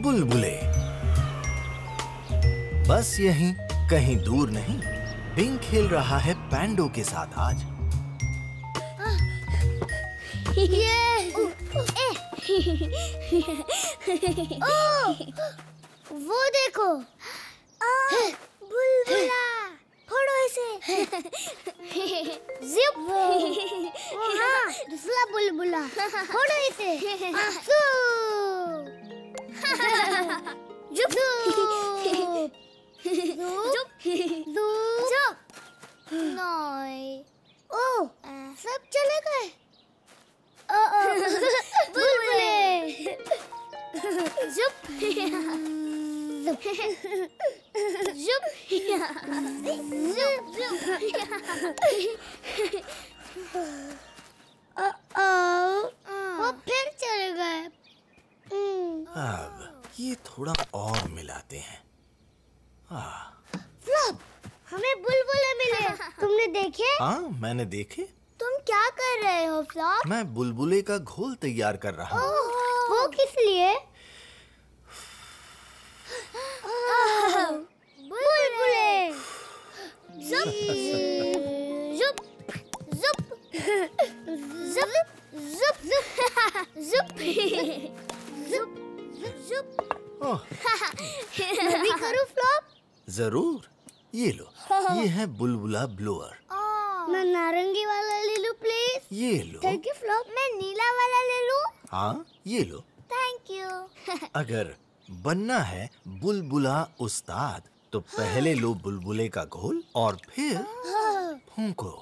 बुलबुले। बस यहीं, कहीं दूर नहीं, बिंग खेल रहा है पैंडो के साथ आज। वो देखो, बुलबुला, फोड़ो इसे। जिप। हाँ, दूसरा बुलबुला, फोड़ो इसे। जुप। जुप। नहीं। ओह, सब चले गए। बुलबुले। जुप। जुप। जुप। वो फिर चले गए। अब ये थोड़ा और मिलाते हैं। फ्लॉप, हमें बुलबुले मिले। तुमने देखे? हाँ, मैंने देखे। तुम क्या कर रहे हो फ्लॉप? मैं बुलबुले का घोल तैयार कर रहा हूँ। वो किस लिए? बुलबुले। जुप। जुप। जुप। जुप। जुप। जुप। जुप। मैं भी करूँ फ्लॉप? जरूर। ये लो, ये है बुलबुला ब्लोअर। मैं नारंगी वाला ले लूं प्लीज? ये लो। Thank you flop. मैं नीला वाला ले लूं? हाँ, ये लो। Thank you. अगर बनना है बुलबुला उस्ताद तो पहले लो बुलबुले का घोल और फिर फूंको।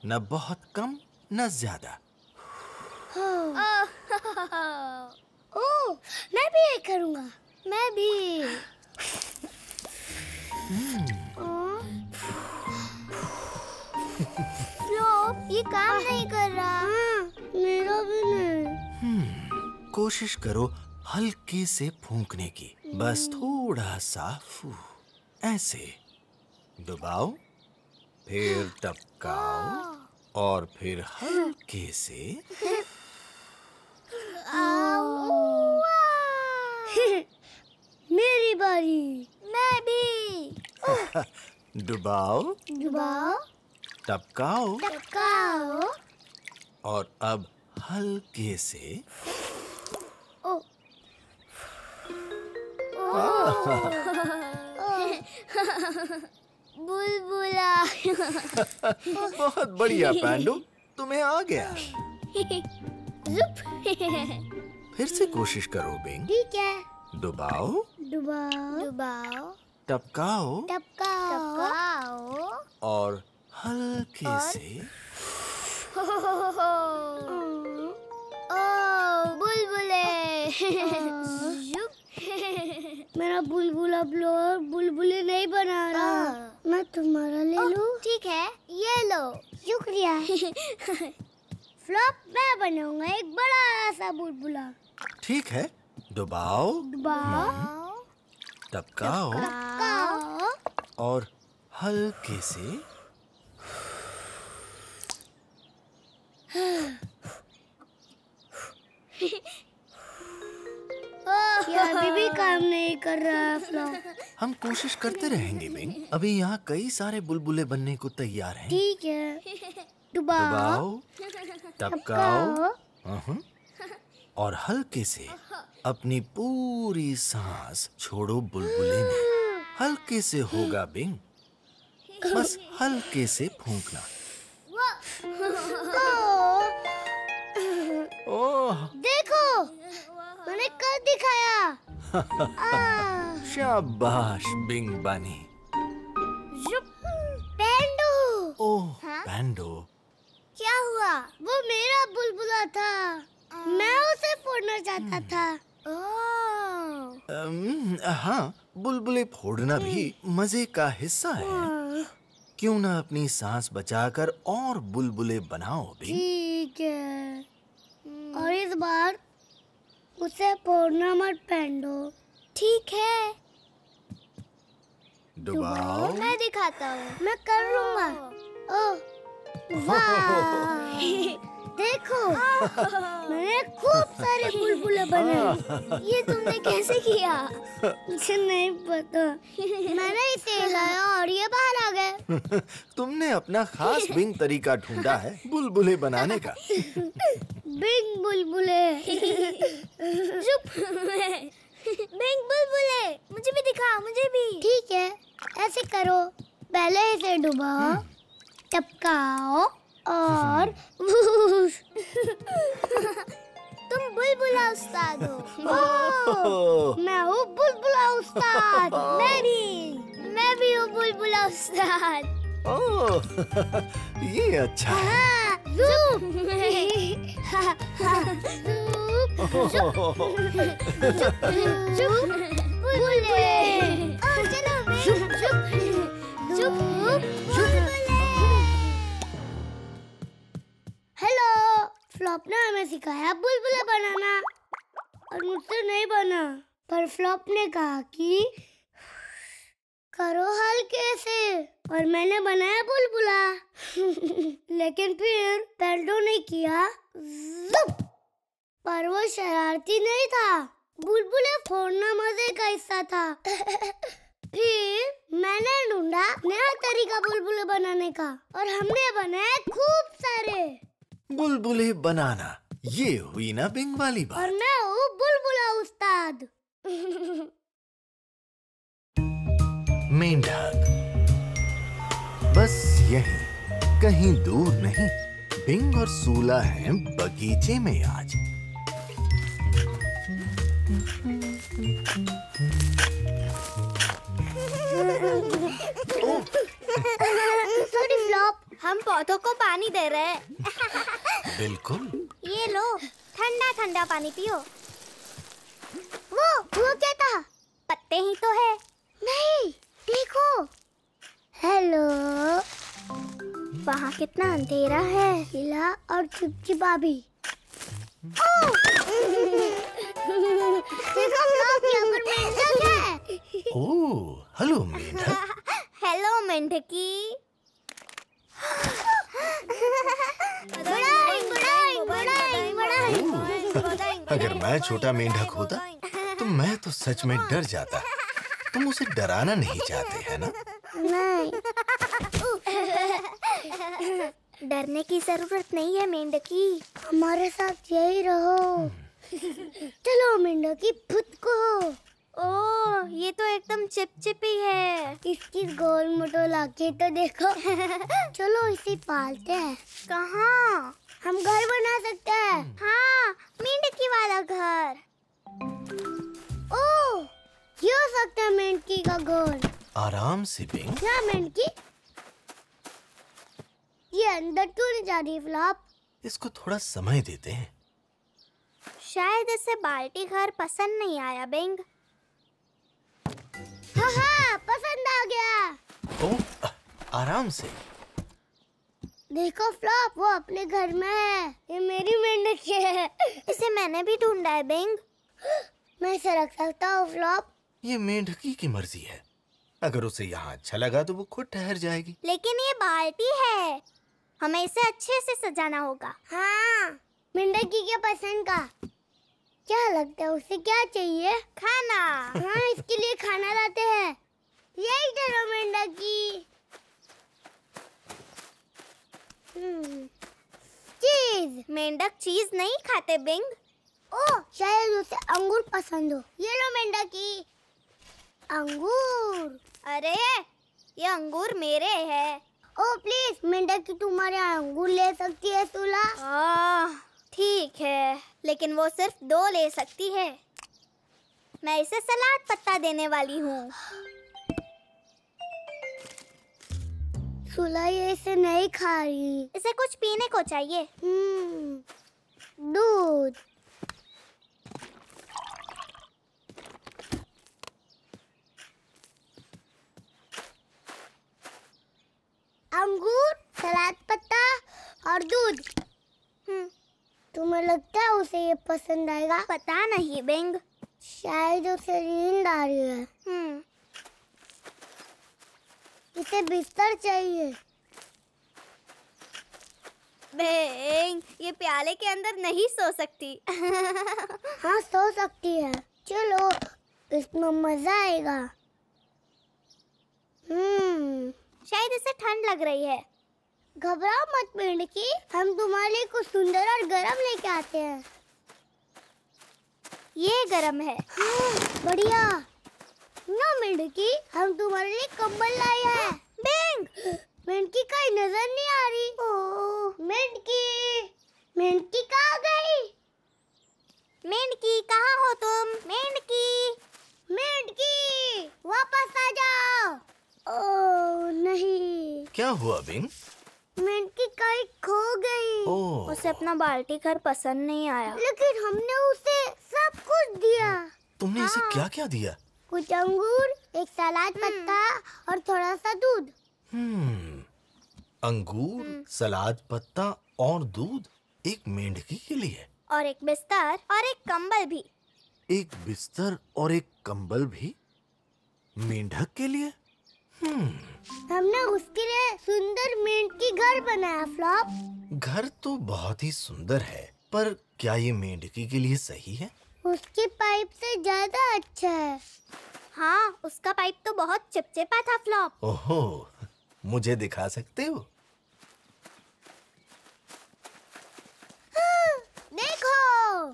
न बहुत कम न ज्यादा। ओह, मैं भी ये करूँगा। मैं भी। फ्लॉप, ये काम नहीं कर रहा। मेरा भी नहीं। कोशिश करो हल्के से फूंकने की। बस थोड़ा सा ऐसे दबाओ, फिर टपकाओ और फिर हल्के से। मेरी बारी। मैं भी। डुबाओ, डुबाओ, टपकाओ टपकाओ। और अब हल्के से। बुलबुला। बहुत बढ़िया पैंडो, तुम्हें आ गया। फिर से कोशिश करो बिंग। ठीक है। डुबाओ, डुबाओ, डुबाओ, टपकाओ टपकाओ, टपकाओ और हल्के से। बुलबुले। मेरा बुलबुला ब्लोअर बुलबुले नहीं बना रहा। मैं तुम्हारा ले लूं? ठीक है, ये लो। शुक्रिया। फ्लॉप, मैं बनाऊंगा एक बड़ा सा बुलबुला। ठीक है, डुबाओ, डुबाओ, टपकाओ टपकाओ और हल्के से। ये अभी भी काम नहीं कर रहा फ्लॉप। हम कोशिश करते रहेंगे बिंग। अभी यहाँ कई सारे बुलबुले बनने को तैयार हैं। ठीक है। डुबाओ, टपकाओ और हल्के से अपनी पूरी सांस छोड़ो बुलबुले में। हल्के से होगा बिंग, बस हल्के से फूंकना। ओह, देखो, मैंने कर दिखाया। शाबाश बिंग बानी। पैंडो। ओह पैंडो, क्या हुआ? वो मेरा बुलबुला था। मैं उसे फोड़ना चाहता था। हाँ, बुलबुले फोड़ना भी मजे का हिस्सा है। क्यों ना अपनी सांस बचाकर और बुलबुले बनाओ बिंग। ठीक है, और इस बार उसे फोड़ना मत पैंडो। ठीक है। डुबाओ, मैं दिखाता हूँ। मैं कर लूँगा। ओह, वाह। देखो मैंने खूब सारे बुलबुले बनाए। ये तुमने कैसे किया? मुझे नहीं पता। मैंने इसे हिलाया और ये बाहर आ गए। तुमने अपना खास बिंग तरीका ढूंढा है बुलबुले बनाने का। बिंग बुलबुले। चुप। बिंग बुलबुले, मुझे भी दिखा, मुझे भी। ठीक है, ऐसे करो। पहले इसे डुबाओ, टपकाओ और तुम बुलबुला उस्ताद हो। मैं हूँ बुलबुला उस्ताद। मैं भी हूँ बुलबुला उस्ताद। ओह, ये अच्छा है। ज़ूप। ज़ूप। बुलबुले। चलो हेलो। फ्लॉप ने हमें सिखाया बुलबुले बनाना और मुझसे नहीं बना। पर फ्लॉप ने कहा कि करो हल्के से और मैंने बनाया बुलबुला। लेकिन फिर पेल्टो ने किया ज़ुप। पर वो शरारती नहीं था। बुलबुले फोड़ना मजे का हिस्सा था। फिर मैंने ढूंढा नया तरीका बुलबुले बनाने का और हमने बनाए खूब सारे बुलबुले बनाना। ये हुई ना बिंग वाली बात। और मैं हूँ बुलबुला उस्ताद। मेंढक बस यही, कहीं दूर नहीं। बिंग और सूला हैं बगीचे में आज। सॉरी फ्लॉप, हम पौधों को पानी दे रहे हैं। बिल्कुल। ये लो, ठंडा ठंडा पानी पियो। वो क्या था? पत्ते ही तो है। नहीं, देखो। हेलो। वहाँ कितना अंधेरा है। हिला और चिपचिपा भी। देखो फ्लॉप, यहाँ पर मेंढक है। ओह, हेलो मेंढक। हेलो मेंढकी। अगर मैं छोटा मेंढक होता तो मैं तो सच में डर जाता। तुम उसे डराना नहीं चाहते है ना? नहीं। डरने की जरूरत नहीं है मेंढकी। हमारे साथ यही रहो। चलो मेंढकी फुदको। ओह, ये तो एकदम चिपचिपी है। इसकी गोल मोटोल आंखें तो देखो। चलो इसे पालते हैं। कहाँ? हम घर बना सकते हैं। हाँ, मेंढकी वाला घर। ओह, ये हो सकता है मेंढकी का घर। आराम से बिंग। क्या मेंढकी? ये अंदर क्यों नहीं जा रही फ्लॉप? इसको थोड़ा समय देते हैं। शायद इसे बाल्टी घर पसंद नहीं आया बिंग। हाँ, पसंद आ गया। ओह, आराम से। देखो फ्लॉप, वो अपने घर में है। ये मेरी मेंढकी है। इसे मैंने भी ढूंढा है बिंग। मैं इसे रख सकता हूँ फ्लॉप? ये मेंढकी की मर्जी है। अगर उसे यहाँ अच्छा लगा तो वो खुद ठहर जाएगी। लेकिन ये बाल्टी है, हमें इसे अच्छे से सजाना होगा। हाँ, मेंढकी के पसंद का। क्या लगता है उसे क्या चाहिए? खाना। हाँ, इसके लिए खाना लाते हैं। यही करो मेंढकी। चीज। मेंढक चीज नहीं खाते बिंग। ओह, शायद उसे अंगूर पसंद हो। ये लो मेंढकी, अंगूर। अरे, ये अंगूर मेरे हैं। ओह प्लीज, मेंढकी तुम्हारे अंगूर ले सकती है सूला? ठीक है, लेकिन वो सिर्फ 2 ले सकती है। मैं इसे सलाद पत्ता देने वाली हूँ। सूला ये इसे नहीं खा रही। इसे कुछ पीने को चाहिए। दूध। अंगूर, सलाद पत्ता और दूध। तुम्हें लगता है उसे ये पसंद आएगा? पता नहीं बिंग, शायद उसे नींद आ रही है। इसे बिस्तर चाहिए। बेंग, ये प्याले के अंदर नहीं सो सकती। हाँ, सो सकती है। चलो, इसमें मजा आएगा। शायद इसे ठंड लग रही है। घबराओ मत मेंढकी, हम तुम्हारे लिए कुछ सुंदर और गरम लेके आते हैं। ये गरम है। हाँ, बढ़िया। ना मेंढकी, हम तुम्हारे लिए कंबल लाए हैं। बेंग, मेंढकी कहीं नजर नहीं आ रही। ओह, मेंढकी, मेंढकी कहाँ गई? मेंढकी, कहाँ हो तुम? मेंढकी, मेंढकी, वापस आ जाओ। ओह नहीं। क्या हुआ बिंग? मेंढकी कहीं खो गई। ओह। उसे अपना बाल्टी घर पसंद नहीं आया। लेकिन हमने उसे सब कुछ दिया। तुमने इसे क्या क्या दिया? कुछ अंगूर, एक सलाद पत्ता और थोड़ा सा दूध। अंगूर, सलाद पत्ता और दूध एक मेंढकी के लिए? और एक बिस्तर और एक कंबल भी। एक बिस्तर और एक कंबल भी मेंढक के लिए? हमने उसके लिए सुंदर मेंढकी घर बनाया फ्लॉप। घर तो बहुत ही सुंदर है, पर क्या ये मेंढकी के लिए सही है? उसकी पाइप से ज्यादा अच्छा है। हाँ, उसका पाइप तो बहुत चिपचिपा था फ्लॉप। ओहो, मुझे दिखा सकते हो? देखो,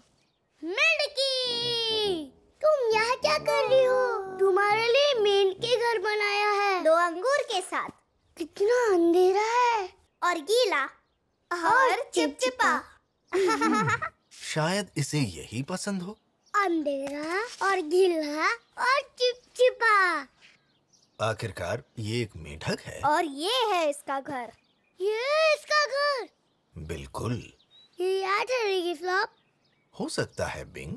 मेंढकी, तुम यहाँ क्या कर रही हो? तुम्हारे लिए मेंढकी घर बनाया है, 2 अंगूर के साथ। कितना अंधेरा है और गीला और चिपचिपा। शायद इसे यही पसंद हो। अंधेरा और गीला और चिपचिपा। आखिरकार ये एक मेंढक है। और ये है इसका घर। ये इसका घर? बिल्कुल। ये यहाँ ठहरेगी फ्लॉप? हो सकता है बिंग,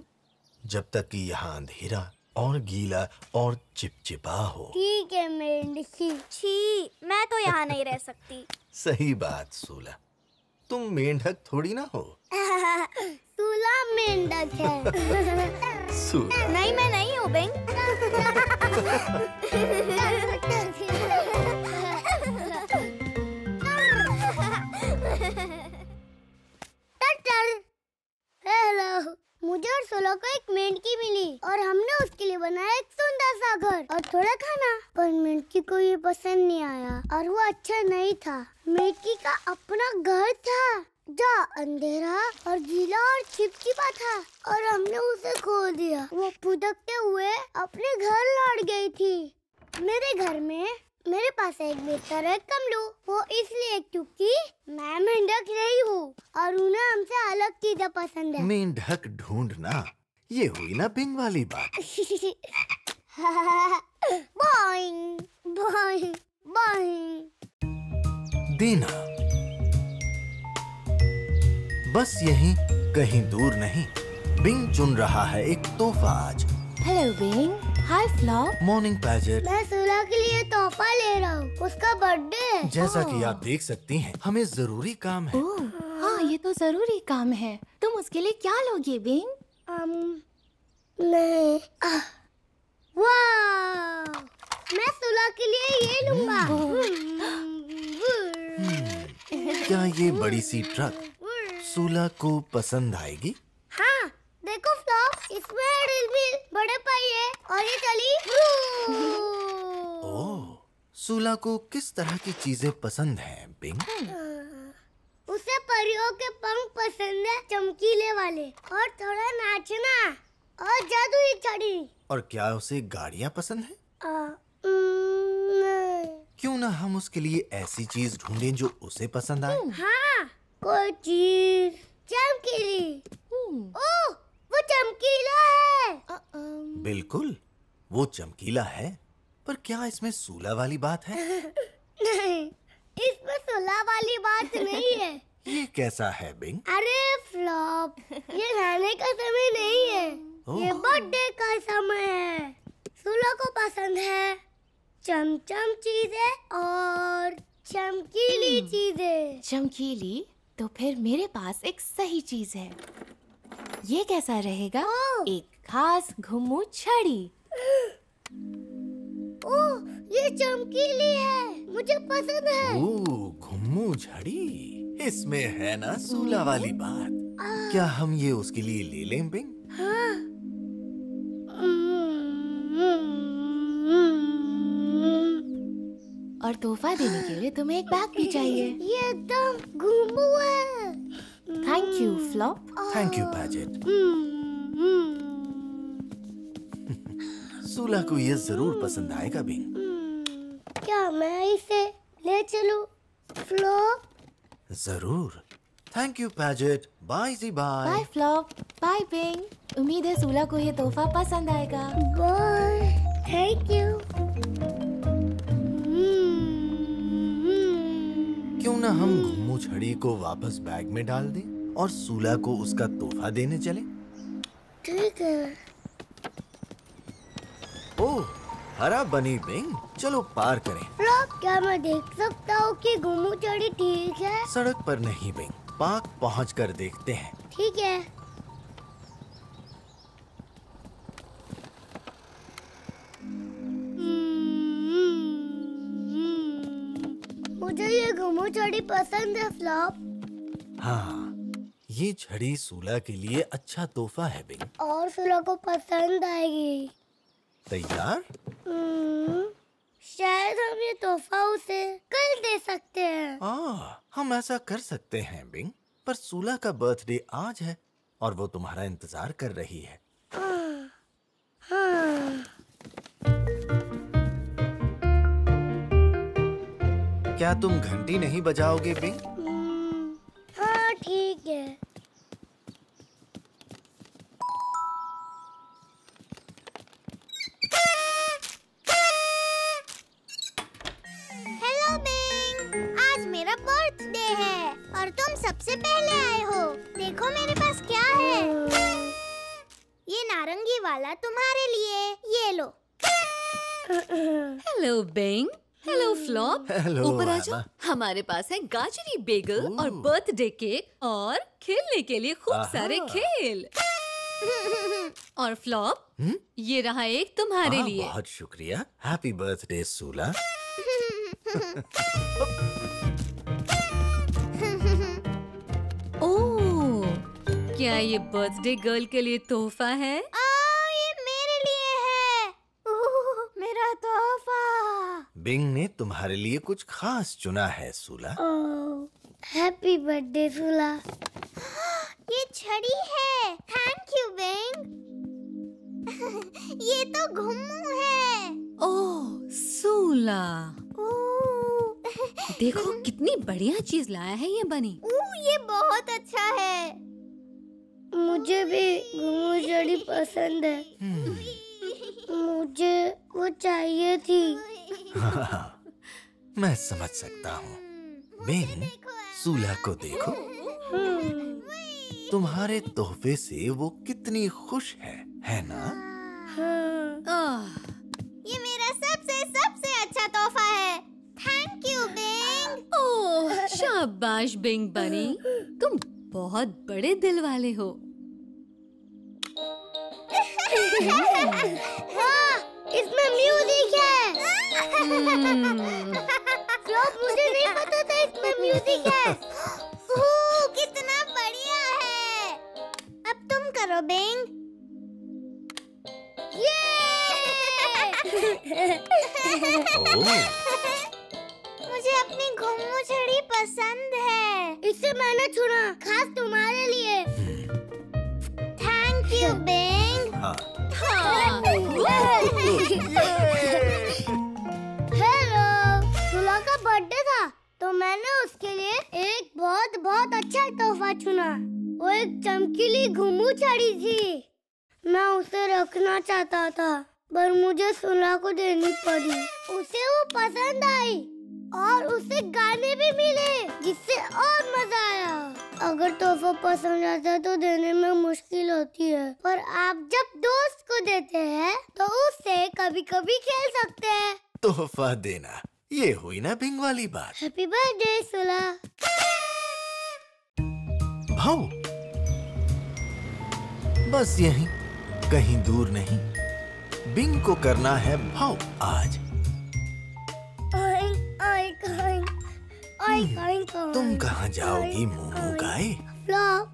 जब तक कि यहाँ अंधेरा और गीला और चिपचिपा हो। ठीक है मेंढकी। छी, मैं तो यहाँ नहीं रह सकती। सही बात सूला, तुम मेंढक थोड़ी ना हो। सूला मेंढक है। सूला। नहीं, मैं नहीं हूँ बिंग। हेलो, मुझे और सोला को एक मेंढकी मिली और हमने उसके लिए बनाया एक सुंदर सा घर और थोड़ा खाना। पर मेंढकी को ये पसंद नहीं आया और वो अच्छा नहीं था। मेंढकी का अपना घर था जो अंधेरा और गीला और चिपचिपा था और हमने उसे खो दिया। वो फुदकते हुए अपने घर लौट गई थी। मेरे घर में मेरे पास एक बिस्तर है कमलू, वो इसलिए क्योंकि मैं मेंढक नहीं हूँ और उन्हें हमसे अलग चीजें पसंद है। मेंढक ढूंढना, ये हुई ना बिंग वाली बात। Boeing Boeing Boeing. देना बस यहीं कहीं दूर नहीं, बिंग चुन रहा है एक तोहफा आज। Hello Bing. Hi Flop. Morning Padget. मैं सूला के लिए तोहफा ले रहा हूँ, उसका बर्थडे है। जैसा कि आप देख सकती हैं, हमें जरूरी काम है। ओह, हाँ ये तो जरूरी काम है। तुम उसके लिए क्या लोगे बिंग? नहीं। वाह, मैं सूला के लिए ये लूँगा। क्या ये बड़ी सी ट्रक सूला को पसंद आएगी? हाँ, देखो फ्लॉप, इसमें रिलबिल, बड़े पहिए और ये चली। ओह, सूला को किस तरह की चीजें पसंद हैं बिंग? उसे परियों के पंख पसंद है, चमकीले वाले, और थोड़ा नाचना और जादुई छड़ी। और क्या उसे गाड़ियाँ पसंद है? नहीं। क्यों ना हम उसके लिए ऐसी चीज ढूंढें जो उसे पसंद आए? हाँ, कोई चीज चमकीली। ओह, वो चमकीला है। बिल्कुल, वो चमकीला है, पर क्या इसमें सूला वाली बात है? नहीं, इसमें सूला वाली बात नहीं है। ये कैसा है बिंग? अरे फ्लॉप, ये नहाने का समय नहीं है, ये बर्थडे का समय है। सूला को पसंद है चमचम चीजें और चमकीली चीजें। चमकीली? तो फिर मेरे पास एक सही चीज है। ये कैसा रहेगा? एक खास घुम्मू छड़ी। ओह, ये चमकीली है, मुझे पसंद है। ओह, घुम्मू छड़ी। इसमें है ना सूला वाली बात। क्या हम ये उसके लिए ले लें बिंग? हाँ। और तोहफा देने के लिए तुम्हें एक बैग भी चाहिए। ये एकदम घुमू है। Thank you Flop. Thank you Padget. Sula को ये जरूर पसंद आएगा बिंग। क्या मैं इसे ले चलूं फ्लॉप? जरूर। Thank you Padget. बाय जी bye. Bye Flop. Bye Bing. उम्मीद है सूला को ये तोहफा पसंद आएगा। बाय। Thank you. क्यों ना हम घुम्मू छड़ी को वापस बैग में डाल दें और सूला को उसका तोहफा देने चले? ठीक है। ओह, हरा बनी बिंग। चलो पार करें। फ्लॉप, क्या मैं देख सकता हूँ कि घुमू चढ़ी ठीक है? सड़क पर नहीं बिंग, पार्क पहुंचकर देखते हैं। ठीक है। मुझे ये घुमू चढ़ी पसंद है फ्लॉप। हाँ, ये छड़ी सूला के लिए अच्छा तोहफा है बिंग। और सूला को पसंद आएगी। तैयार? शायद हम ये तोहफा उसे कल दे सकते हैं। हम ऐसा कर सकते हैं बिंग, पर सूला का बर्थडे आज है और वो तुम्हारा इंतजार कर रही है। हाँ। क्या तुम घंटी नहीं बजाओगे बिंग? हाँ ठीक है। हेलो बिंग, आज मेरा बर्थडे है और तुम सबसे पहले आए हो। देखो मेरे पास क्या है। ये नारंगी वाला तुम्हारे लिए, ये लो। Hello Bing. Hello Flop. Hello ऊपर आ जाओ। आना। हमारे पास है गाजरी बेगल और बर्थडे केक और खेलने के लिए खूब सारे खेल। और फ्लॉप, ये रहा एक तुम्हारे लिए। बहुत शुक्रिया। हैप्पी बर्थडे सूला। ओह, क्या ये बर्थडे गर्ल के लिए तोहफा है? ये मेरे लिए है। मेरा तोहफा। बिंग ने तुम्हारे लिए कुछ खास चुना है सूला। हैप्पी बर्थडे सूला। ये छड़ी है। Thank you Bing. ये तो घुम्मू है। ओह सूला, देखो कितनी बढ़िया चीज लाया है ये बनी। ये बहुत अच्छा है। मुझे भी घुम्मू छड़ी पसंद है। मुझे वो चाहिए थी। मैं समझ सकता हूँ। बिंग, सूला को देखो। तुम्हारे तोहफे से वो कितनी खुश है ना? ये मेरा सबसे अच्छा तोहफा है। Thank you Bing. ओह शाबाश बिंग बनी, तुम बहुत बड़े दिल वाले हो। हाँ, इसमें म्यूजिक है। फ्लॉप, मुझे नहीं पता था इसमें म्यूजिक है। कितना बढ़िया है। अब तुम करो बिंग। मुझे अपनी घुम्मू छड़ी पसंद है। इसे मैंने चुना खास तुम्हारे लिए। Thank you Bing. हेलो, सूला का बर्थडे था तो मैंने उसके लिए एक बहुत अच्छा तोहफा चुना। वो एक चमकीली घुम्मू छड़ी थी। मैं उसे रखना चाहता था पर मुझे सूला को देनी पड़ी। उसे वो पसंद आई और उसे गाने भी मिले जिससे और मजा आया। अगर तोहफा पसंद आता तो देने में मुश्किल होती है, पर आप जब दोस्त को देते हैं तो उससे कभी-कभी खेल सकते हैं। तोहफा देना, ये हुई ना बिंग वाली बात। Happy birthday Sula. भाऊ, बस यहीं, कहीं दूर नहीं। बिंग को करना है भाव आज। Oink, oink, oink. Oink oink तुम कहाँ जाओगी मूमू गाय? फ्लॉप,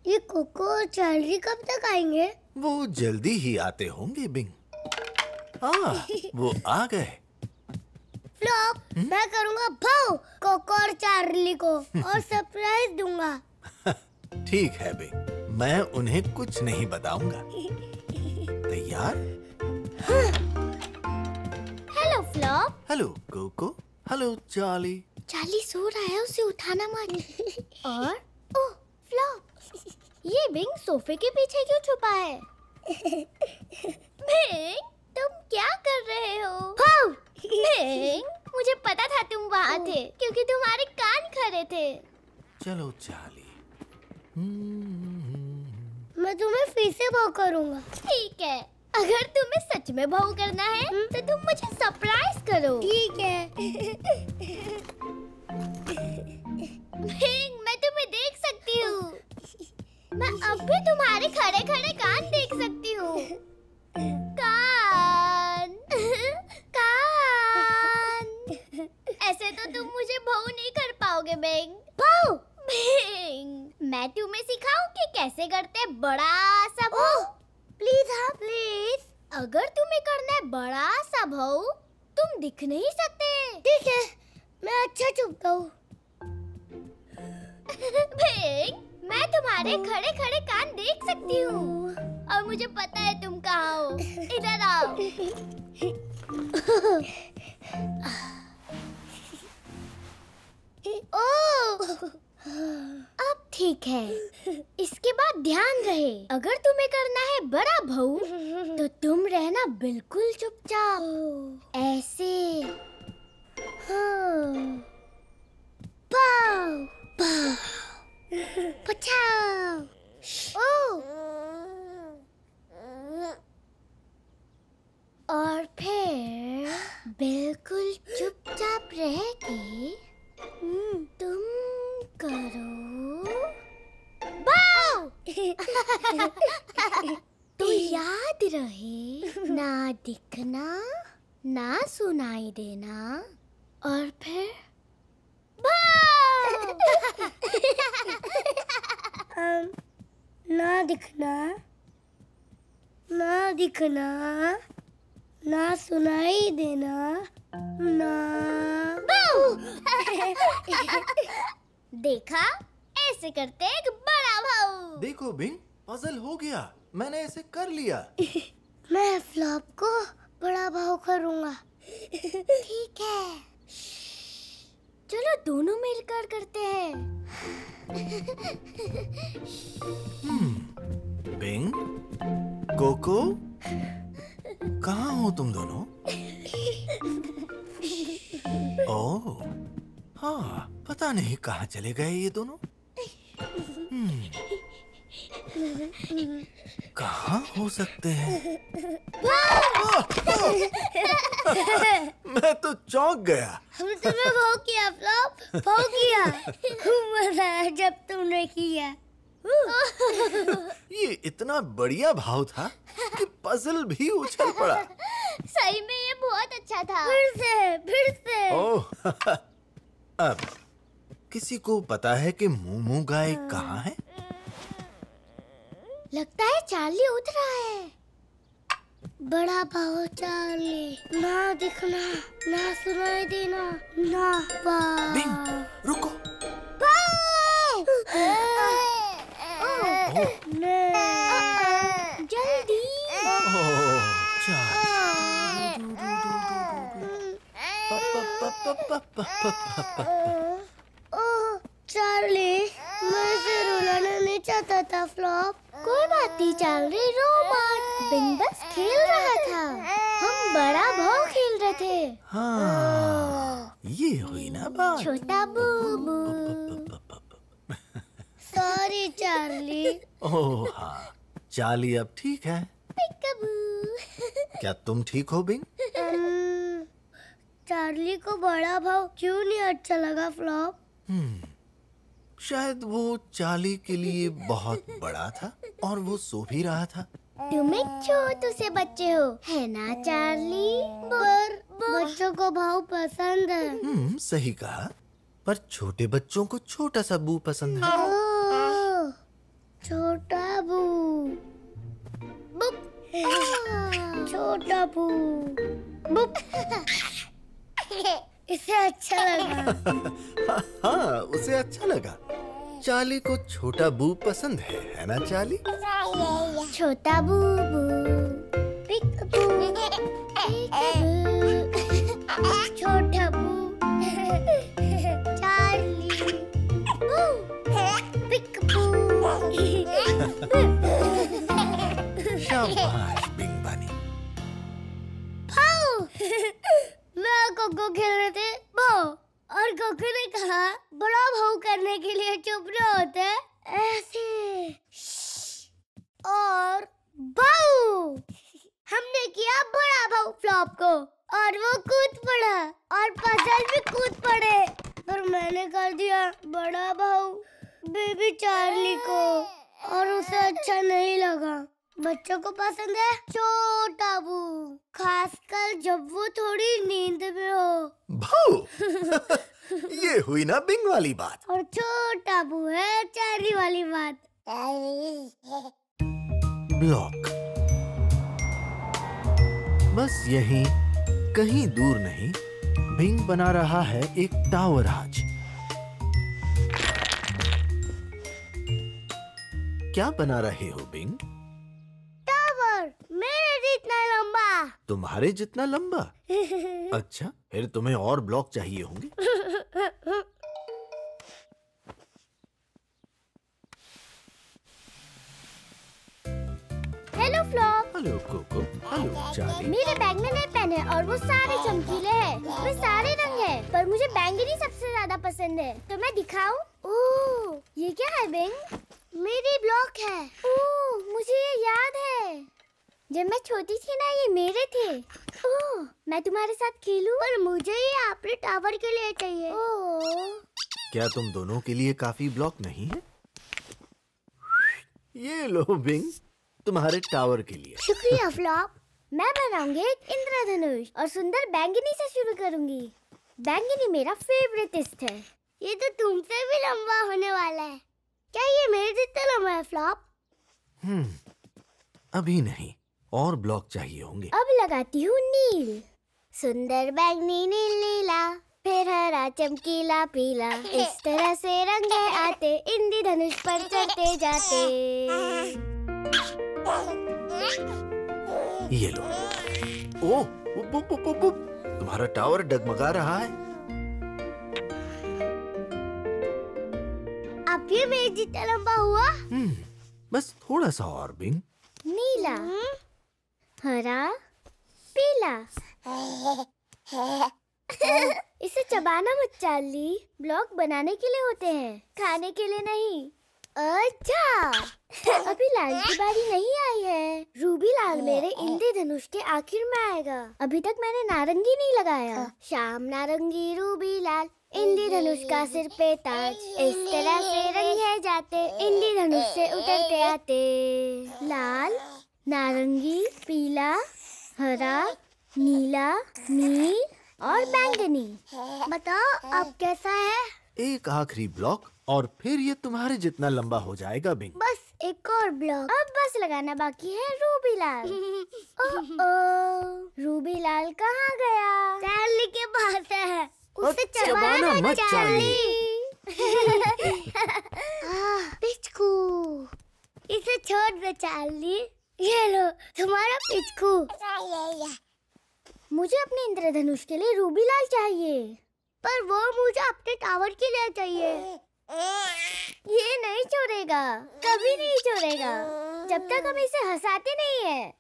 ये कोको और चार्ली कब तक आएंगे? वो जल्दी ही आते होंगे बिंग। वो आ गए। फ्लॉप, मैं करूँगा भाव कोको और चार्ली को और सरप्राइज दूंगा। ठीक है बिंग, मैं उन्हें कुछ नहीं बताऊंगा। तैयार? Hello Flop. Hello Coco. Hello Charlie. Charlie सो रहा है, उसे उठाना मत। और ओह फ्लॉप, ये बिंग सोफे के पीछे क्यों छुपा है? बिंग, तुम क्या कर रहे हो? बिंग, मुझे पता था तुम वहाँ थे क्योंकि तुम्हारे कान खड़े थे। चलो चार्ली। मैं तुम्हें फिर से भाव करूँगा। ठीक है, अगर तुम्हें सच में भाव करना है तो तुम मुझे सरप्राइज करो। ठीक है। बिंग, मैं तुम्हें देख सकती हूँ। मैं अब भी तुम्हारे खड़े खड़े कान देख सकती हूँ। कान, कान। ऐसे तो तुम मुझे भाव नहीं कर पाओगे बिंग। भाव? बिंग, मैं तुम्हें सिखाऊं कि कैसे करते हैं बड़ा सा भाव। प्लीज, हाँ प्लीज। अगर तुम्हें करना है बड़ा सा भाव, तुम दिख नहीं सकते। ठीक है, मैं अच्छा चुपता हूँ। बिंग, मैं तुम्हारे खड़े खड़े कान देख सकती हूँ और मुझे पता है तुम कहाँ हो। इधर आओ। ओह, अब ठीक है। इसके बाद ध्यान रहे, अगर तुम्हें करना है बड़ा भाऊ तो तुम रहना बिल्कुल चुपचाप, ऐसे। पाव, पाव, पछाव। ओह, और फिर बिल्कुल चुपचाप रह के तुम करो बाव। तो याद रहे, ना दिखना, ना सुनाई देना, और फिर बाव। ना दिखना, ना दिखना, ना सुनाई देना, ना देखा, ऐसे करते एक बड़ा भाव। देखो बिंग, पजल हो गया। मैंने इसे कर लिया। मैं फ्लॉप को बड़ा भाव करूँगा। ठीक है, चलो दोनों मिलकर करते हैं। बिंग, कोको, कहाँ हो तुम दोनों? ओह, हाँ, पता नहीं कहाँ चले गए ये दोनों। कहाँ हो सकते हैं? मैं तो चौंक गया। हमने तुम्हें भाव किया फ्लॉप, भाव किया। खूब मजा आया जब तुमने किया। ये इतना बढ़िया भाव था कि पजल भी उछल पड़ा। सही में ये बहुत अच्छा था। फिर से। ओह, अब किसी को पता है कि मूमू गाय कहाँ है? लगता है चार्ली उठ रहा है। बड़ा भाव चार्ली, ना दिखना, ना सुनाई देना, ना बिंग, रुको। जल्दी। चार्ली, मैं इसे रुलाना नहीं चाहता था फ्लॉप। कोई बात नहीं चार्ली, रो मत। बिंग बस खेल रहा था, हम बड़ा भाव खेल रहे थे। हाँ, ये हुई ना बात। छोटा बूबू। Sorry Charlie. ओह हाँ, चार्ली अब ठीक है। क्या तुम ठीक हो बिंग? चार्ली को बड़ा भाव क्यों नहीं अच्छा लगा फ्लॉप? शायद वो चार्ली के लिए बहुत बड़ा था और वो सो भी रहा था। तुम एक छोटू से बच्चे हो, है ना चार्ली? पर बच्चों को भाव पसंद है। सही कहा, पर छोटे बच्चों को छोटा सा बू पसंद है। ओह, छोटा बू। बुप। छोटा बू। बुप। इसे अच्छा लगा। हाँ, उसे अच्छा लगा। चार्ली को छोटा बू पसंद है ना चार्ली? छोटा बू बू, पिक बू, छोटा बू, चार्ली, बू, पिक बू। शाबाश बिंग बनी। भाऊ, मैं और कोको खेल रहे थे भाऊ, और कोको ने कहा बड़ा भाऊ करने के लिए चुप न होते ऐसे। और भाऊ, हमने किया बड़ा भाऊ फ्लॉप को, और वो कूद पड़ा और पजल भी कूद पड़े, पर मैंने कर दिया बड़ा भाऊ बेबी चार्ली को, और उसे अच्छा नहीं लगा। बच्चों को पसंद है छोटा बू, खासकर जब वो थोड़ी नींद में हो। भाऊ ये हुई ना बिंग वाली बात। और छोटा बू है चार्ली वाली बात। ब्लॉक बस यहीं कहीं दूर नहीं, बिंग बना रहा है एक टावर आज। क्या बना रहे हो बिंग? टावर मेरे जितना लंबा। तुम्हारे जितना लंबा? अच्छा, फिर तुम्हें और ब्लॉक चाहिए होंगे। Hello Flop. Hello Coco. Hello Charlie. मेरे बैग में नए पेन है और वो सारे चमकीले हैं। उसमें सारे रंग है, पर मुझे बैंगनी सबसे ज्यादा पसंद है। तो मैं दिखाऊं? ओह, ये क्या है बिंग? मेरी ब्लॉक है। ओह, मुझे ये याद है। जब मैं छोटी थी ना, ये मेरे थे। ओह, मैं तुम्हारे साथ खेलूं? पर मुझे ये अपने टावर के लिए चाहिए। ओह, क्या तुम दोनों के लिए काफी ब्लॉक नहीं है? ये लो बिंग, तुम्हारे टावर के लिए। शुक्रिया फ्लॉप। मैं बनाऊंगी एक इंद्रधनुष और सुंदर बैंगनी से शुरू करूंगी। बैंगनी मेरा फेवरेटिस्ट है। ये तो तुमसे भी लंबा होने वाला है। क्या ये मेरे जितना लंबा है फ्लॉप? अभी नहीं, और ब्लॉक चाहिए होंगे। अब लगाती हूँ नील। सुंदर बैंगनी नील नीला, फिर हरा चमकीला पीला, इस तरह से रंग आते इंद्रधनुष पर चढ़ते जाते। ये लो। ओह, तुम्हारा टावर डगमगा रहा है। अब ये मेरे जितना लंबा हुआ। बस थोड़ा सा और बिंग। नीला, हरा, पीला। इसे चबाना मत चार्ली, ब्लॉक बनाने के लिए होते हैं, खाने के लिए नहीं। अच्छा, अभी लाल की बारी नहीं आई है। रूबी लाल मेरे इंद्रधनुष के आखिर में आएगा। अभी तक मैंने नारंगी नहीं लगाया। शाम नारंगी रूबी लाल, इंद्रधनुष का सिर पे ताज, इस तरह से रंगे जाते इंद्रधनुष से उतरते आते। लाल, नारंगी, पीला, हरा, नीला, नील और बैंगनी। बताओ अब कैसा है? एक आखिरी ब्लॉक और फिर ये तुम्हारे जितना लंबा हो जाएगा बिंग। बस एक और ब्लॉक। अब बस लगाना बाकी है रूबी लाल। ओह, रूबी लाल कहाँ गया? चार्ली के पास है। उसे चबाना मत चार्ली। पिचकू, इसे छोड़ दे चार्ली। ये लो तुम्हारा पिचकू। मुझे अपने इंद्रधनुष के लिए रूबी लाल चाहिए, पर वो मुझे अपने टावर के लिए चाहिए। ये नहीं छोड़ेगा, कभी नहीं छोड़ेगा, जब तक हम इसे हंसाते नहीं है।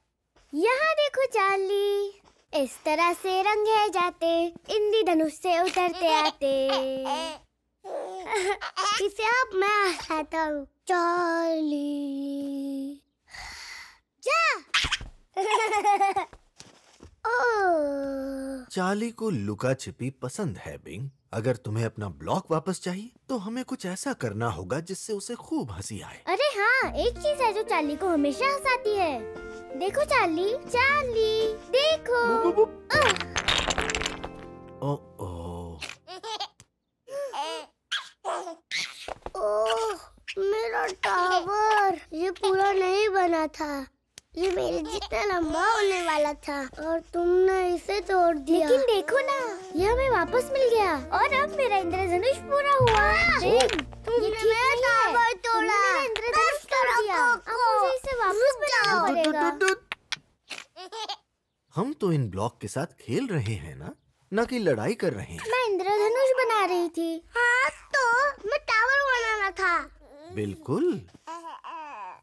यहाँ देखो चार्ली, इस तरह से रंगे जाते इंद्रधनुष से उतरते आते। इसे अब मैं हंसाता हूँ। चार्ली जा। चार्ली को लुका छिपी पसंद है बिंग। अगर तुम्हें अपना ब्लॉक वापस चाहिए तो हमें कुछ ऐसा करना होगा जिससे उसे खूब हंसी आए। अरे हाँ, एक चीज है जो चार्ली को हमेशा हंसाती है। देखो चार्ली, चार्ली देखो। ओह, था। ये मेरे जितना लंबा होने वाला था और तुमने इसे तोड़ दिया। लेकिन देखो ना, ये हमें वापस मिल गया और अब मेरा इंद्रधनुष पूरा हुआ। तुमने मेरा टावर तोड़ा, मेरा इंद्रधनुष तोड़ दिया। अब मुझे इसे वापस बनाना पड़ेगा। हम तो इन ब्लॉक के साथ खेल रहे हैं ना, न कि लड़ाई कर रहे हैं। मैं इंद्रधनुष बना रही थी। हाँ, तो मैं टावर बनाना था। बिल्कुल,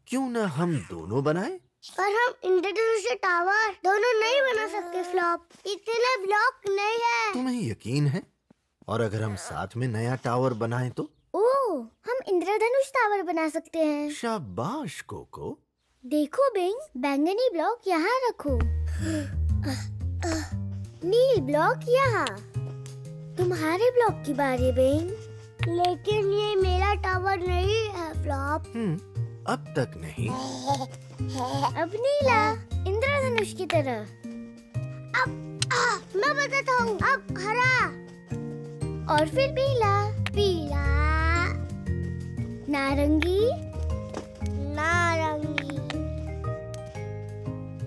क्यों ना हम दोनों बनाएं? पर हम इंद्रधनुष और टावर दोनों नहीं बना सकते फ्लॉप, इतने ब्लॉक नहीं है। तुम्हें यकीन है? और अगर हम साथ में नया टावर बनाएं तो? ओह, हम इंद्रधनुष टावर बना सकते हैं। शाबाश कोको। देखो बिंग, बैंगनी ब्लॉक यहाँ रखो, नील ब्लॉक यहाँ। तुम्हारे ब्लॉक की बारी बिंग। लेकिन ये मेरा टावर नहीं है फ्लॉप। अब तक नहीं। अब नीला, इंद्रधनुष की तरह। अब मैं बताता हूँ। अब हरा और फिर पीला, पीला, नारंगी, नारंगी।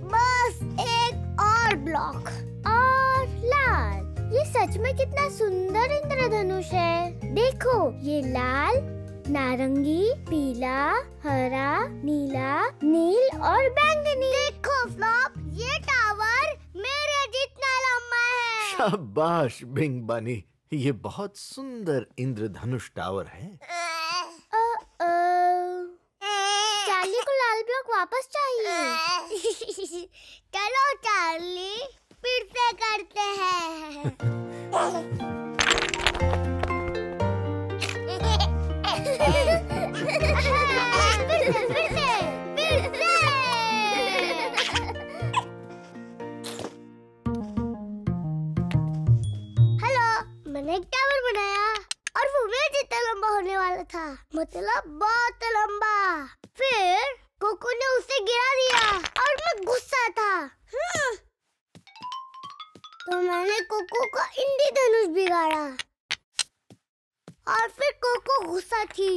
बस एक और ब्लॉक और लाल। ये सच में कितना सुंदर इंद्रधनुष है। देखो, ये लाल, नारंगी, पीला, हरा, नीला, नील और बैंगनी। देखो फ्लॉप, ये टावर मेरे जितना लंबा है। शाबाश बिंग बनी, ये बहुत सुंदर इंद्रधनुष टावर है। चार्ली को लाल ब्लॉक वापस चाहिए। चलो चार्ली, फिर से करते हैं। हेलो, मैंने एक टावर बनाया और वो मेरे जितना लंबा होने वाला था, मतलब बहुत लंबा। फिर कोको ने उसे गिरा दिया और मैं गुस्सा था। तो मैंने कोको का इंद्रधनुष बिगाड़ा और फिर कोको गुस्सा थी।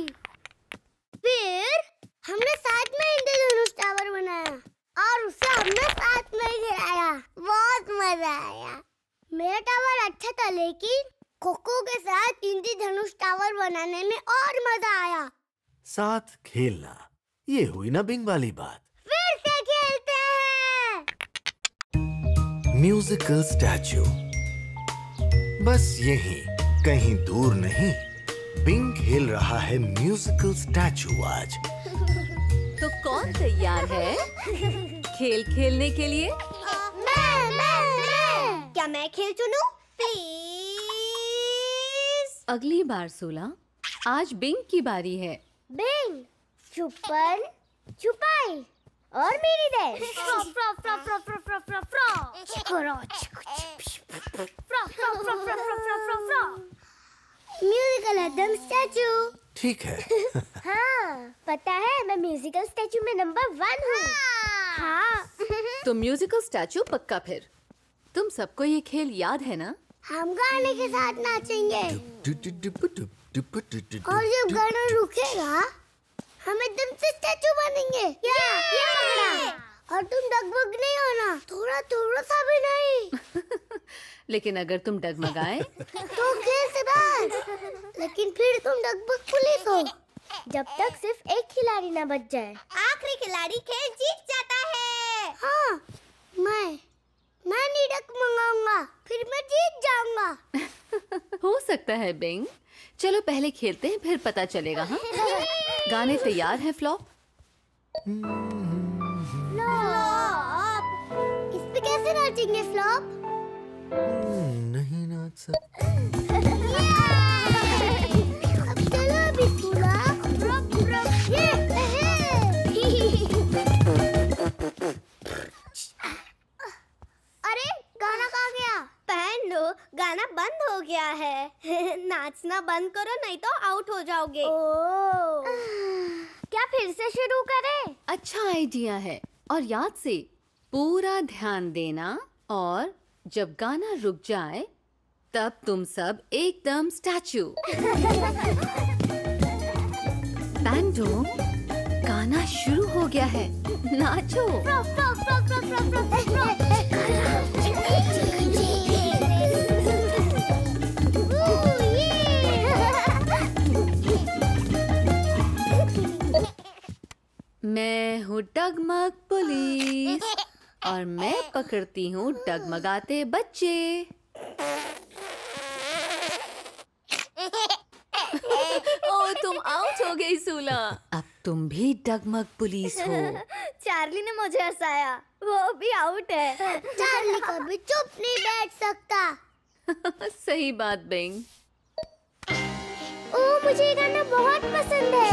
फिर हमने साथ में इंद्रधनुष टावर बनाया और उसे हमने साथ में गिराया। बहुत मजा आया। मेरा टावर अच्छा था, लेकिन कोको के साथ इंद्रधनुष टावर बनाने में और मजा आया। साथ खेलना, ये हुई ना बिंग वाली बात। फिर से खेलते हैं। Musical statue. बस यहीं, कहीं दूर नहीं, बिंग खेल रहा है म्यूजिकल स्टैचू आज। तो कौन तैयार है खेल खेलने के लिए? मैं। क्या मैं खेल चुनूं? प्लीज। अगली बार 16, आज बिंग की बारी है। बिंग, छुपन, छुपाई और मेरी रेस। Musical Adam statue. ठीक है। हाँ, पता है, मैं म्यूजिकल स्टैचू में नंबर 1 हूँ। हाँ। तो म्यूजिकल स्टैचू पक्का। फिर तुम सबको ये खेल याद है ना? हम गाने के साथ नाचेंगे और जब गाना रुकेगा हम एकदम से स्टैचू बनेंगे। ये पकड़ा। और तुम डगमग नहीं होना, थोड़ा थोड़ा सा भी नहीं। लेकिन अगर तुम डगमगाए तो खेल से बाहर। लेकिन फिर तुम डगमग पुलिस हो, जब तक सिर्फ एक खिलाड़ी ना बच जाए। आखिरी खिलाड़ी खेल जीत जाता है। हाँ, मैं नहीं डगमगाऊंगा, फिर मैं जीत जाऊंगा। हो सकता है बिंग। चलो पहले खेलते हैं, फिर पता चलेगा। हाँ, गाने तैयार हैं फ्लॉप? फ्लॉप, इस पे कैसे नाचेंगे फ्लॉप? नहीं नाच सकते। अब चलो अभी थोड़ा। अरे गाना कहाँ गया? पहन लो, गाना बंद हो गया है। नाचना बंद करो, नहीं तो आउट हो जाओगे। क्या फिर से शुरू करें? अच्छा आइडिया है। और याद से पूरा ध्यान देना, और जब गाना रुक जाए तब तुम सब एकदम स्टैचू। बैंडो, गाना शुरू हो गया है, नाचो। मैं हूँ डगमग पुलिस और मैं पकड़ती हूँ डगमगाते बच्चे। ओ, तुम आउट हो गई सूला। अब तुम भी डगमग पुलिस हो। चार्ली ने मुझे हंसाया, वो भी आउट है। चार्ली कभी चुप नहीं बैठ सकता। सही बात बिंग। ओ, मुझे ये गाना बहुत पसंद है।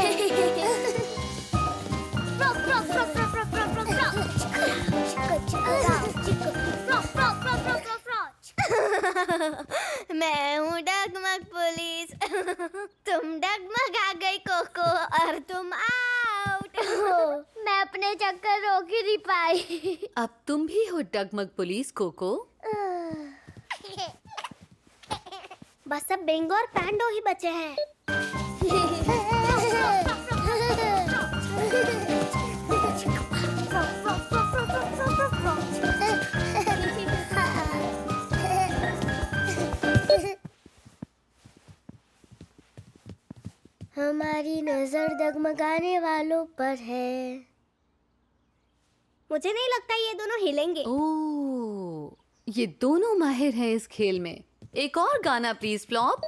मैं हूँ डगमग पुलिस। तुम डगमगा गई कोको और तुम आउट। मैं अपने चक्कर रोक ही नहीं पाई। अब तुम भी हो डगमग पुलिस कोको। बस अब बिंगो और पैंडो ही बचे हैं। हमारी नजर डगमगाने वालों पर है। मुझे नहीं लगता ये दोनों हिलेंगे। ओह, ये दोनों माहिर हैं इस खेल में। एक और गाना प्लीज फ्लॉप।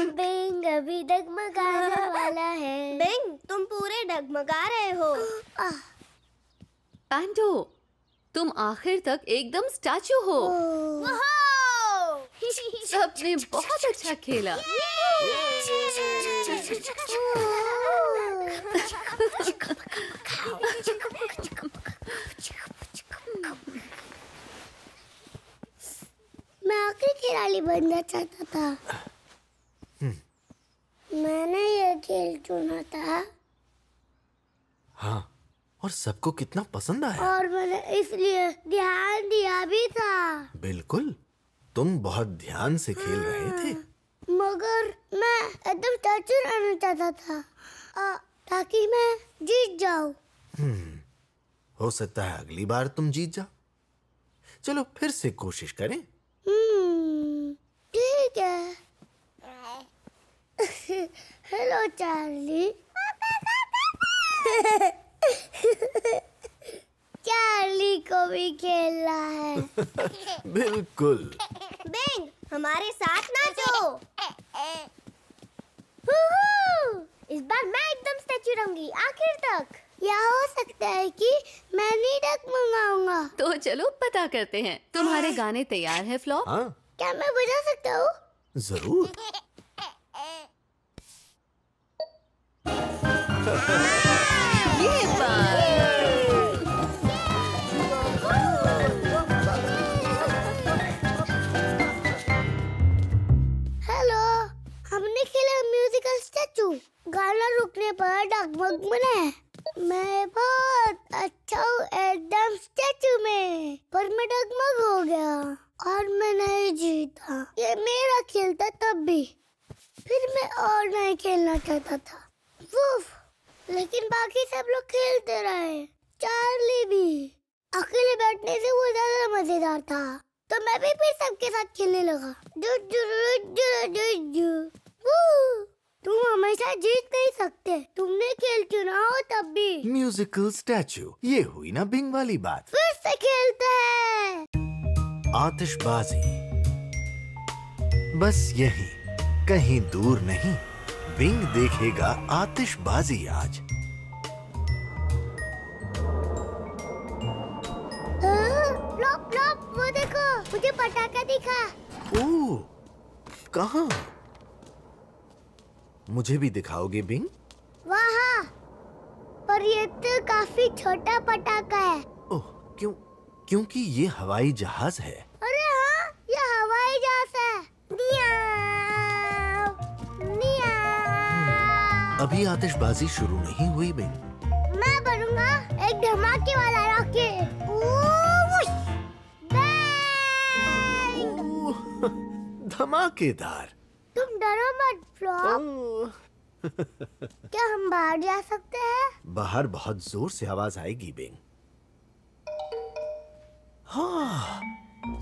बिंग अभी डगमगाने वाला है। बिंग, तुम पूरे डगमगा रहे हो। पैंडो, तुम आखिर तक एकदम स्टैचू हो। सबने बहुत अच्छा खेला। मैं आखिर खिलाड़ी बनना चाहता था। मैंने ये खेल चुना था। हाँ, और सबको कितना पसंद आया। और मैंने इसलिए ध्यान दिया भी था। बिल्कुल, तुम बहुत ध्यान से खेल रहे थे। मगर मैं एकदम स्टैचू रहना चाहता था, ताकि मैं जीत जाऊं। हो सकता है अगली बार तुम जीत जाओ। चलो फिर से कोशिश करें। ठीक है। Hello Charlie. चार्ली को भी खेलना है। बिल्कुल। बिंग, हमारे साथ नाचो। हुहू! इस बार मैं एकदम स्टैचू रहूंगी आखिर तक। या हो सकता है कि मैं नहीं डगमगाऊंगा। तो चलो पता करते हैं। तुम्हारे गाने तैयार है फ्लॉप? हाँ, क्या मैं बजा सकता हूँ? जरूर। ये बात। हेलो, हमने खेला म्यूजिकल स्टैचू। गाना रुकने पर डगमग बने। मैं बहुत अच्छा हूँ एकदम स्टैचू में, पर मैं डगमग हो गया और मैं नहीं जीता। ये मेरा खेल था तब भी। फिर मैं और नहीं खेलना चाहता था। वुफ, लेकिन बाकी सब लोग खेलते रहे, चार्ली भी। अकेले बैठने से वो ज्यादा मजेदार था, तो मैं भी फिर सबके साथ खेलने लगा। तुम हमेशा जीत नहीं सकते। तुमने खेल चुना हो तब भी। म्यूजिकल स्टैचू, ये हुई ना बिंग वाली बात। फिर से खेलते हैं। आतिशबाजी, बस यही, कहीं दूर नहीं। बिंग देखेगा आतिशबाजी आज। फ्लॉप फ्लॉप, वो देखो, मुझे पटाखा दिखा। ओह, कहाँ? मुझे भी दिखाओगे बिंग? वहाँ, पर ये तो काफी छोटा पटाखा है। ओह, क्यों? क्योंकि ये हवाई जहाज है। अरे हाँ, ये हवाई जहाज है। नियाव, नियाव। अभी आतिशबाजी शुरू नहीं हुई बिंग। मैं बनूंगा एक धमाके वाला रॉकेट। धमाकेदार। तुम डरो मत फ्लॉप। क्या हम बाहर जा सकते हैं? बाहर बहुत जोर से आवाज आएगी बिंग। हाँ,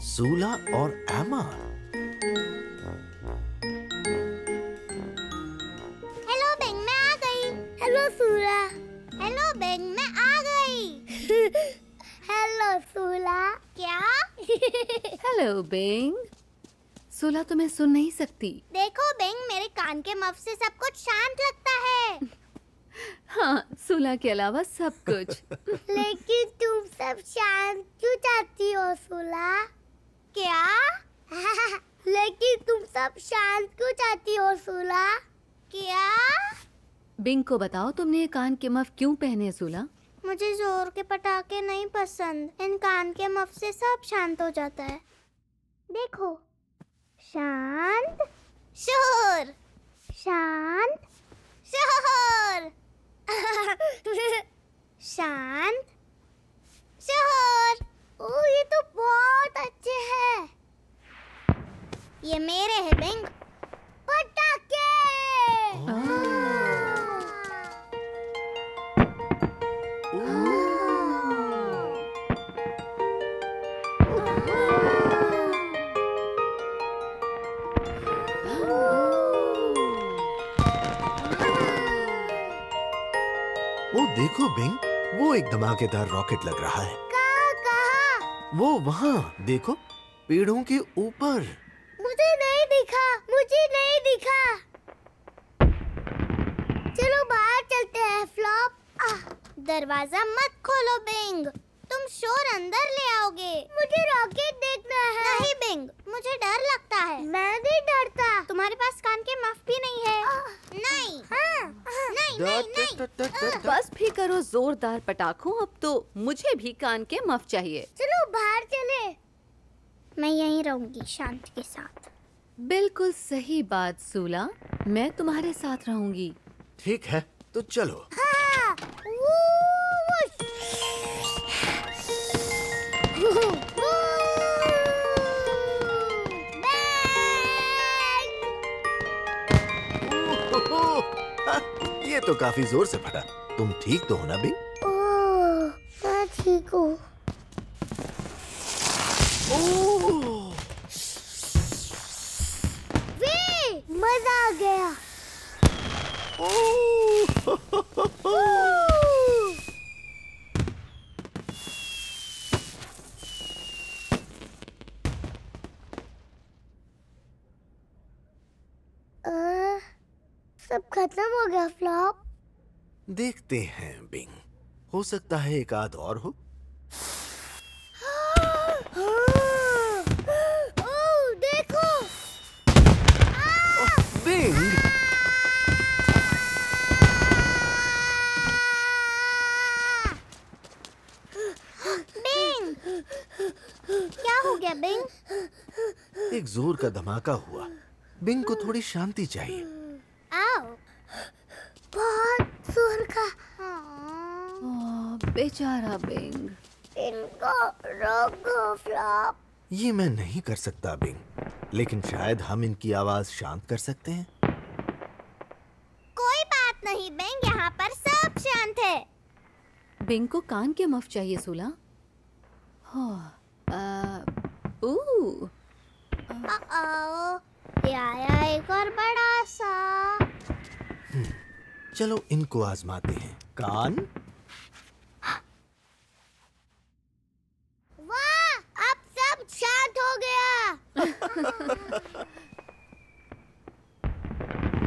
सूला और एमा। हेलो बेंग, मैं आ गई। हेलो सूला। हेलो बेंग, मैं आ गई। Hello Sula. क्या? Hello Bing. सूला तुम्हें सुन नहीं सकती। देखो बेंग, मेरे कान के मफ से सब कुछ शांत लगता है। हाँ, सूला के अलावा सब कुछ। लेकिन तुम सब शांत क्यों चाहती हो सूला? क्या? लेकिन तुम सब शांत क्यों चाहती हो सूला? क्या? बिंग को बताओ तुमने ये कान के मफ क्यों पहने हैं, सूला? मुझे जोर के पटाखे नहीं पसंद। इन कान के मफ से सब शांत हो जाता है। देखो, शांत, शोर, शांत, शोर। शांत, शोर। ओह, ये तो बहुत अच्छे हैं। ये मेरे हैं बिंग। पटाखे। वो देखो बिंग, वो एक धमाकेदार रॉकेट लग रहा है। कहाँ? वो वहाँ देखो, पेड़ों के ऊपर। मुझे नहीं दिखा। मुझे नहीं दिखा। चलो बाहर चलते हैं फ्लॉप। दरवाजा मत खोलो बिंग, तुम शोर अंदर ले आओगे। मुझे रॉकेट देखना है। नहीं बिंग, मुझे डर लगता है। मैं नहीं डरता। तुम्हारे पास कान के मफ भी नहीं है। नहीं। नहीं नहीं नहीं। बस भी करो जोरदार पटाखों, अब तो मुझे भी कान के मफ चाहिए। चलो बाहर चले। मैं यहीं रहूंगी शांति के साथ। बिल्कुल सही बात सूला, मैं तुम्हारे साथ रहूंगी। ठीक है, तो चलो। हाँ। ये तो काफी जोर से फटा। तुम ठीक तो हो ना बिंग? ओह, मैं ठीक हूँ। मजा आ गया। सब खत्म हो गया फ्लॉप। देखते हैं बिंग, हो सकता है एक आध और हो। ओह, देखो। बिंग, बिंग, क्या हो गया बिंग? एक जोर का धमाका हुआ। बिंग को थोड़ी शांति चाहिए। आओ। बहुत जोर का। बेचारा बिंग। इनको रोको फ्लॉप। ये मैं नहीं कर सकता बिंग, लेकिन शायद हम इनकी आवाज शांत कर सकते हैं। कोई बात नहीं बिंग, यहाँ पर सब शांत है। बिंग को कान के मफ चाहिए सूला। ये आया एक और बड़ा सा। चलो इनको आजमाते हैं। कान। वाह, अब सब शांत हो गया।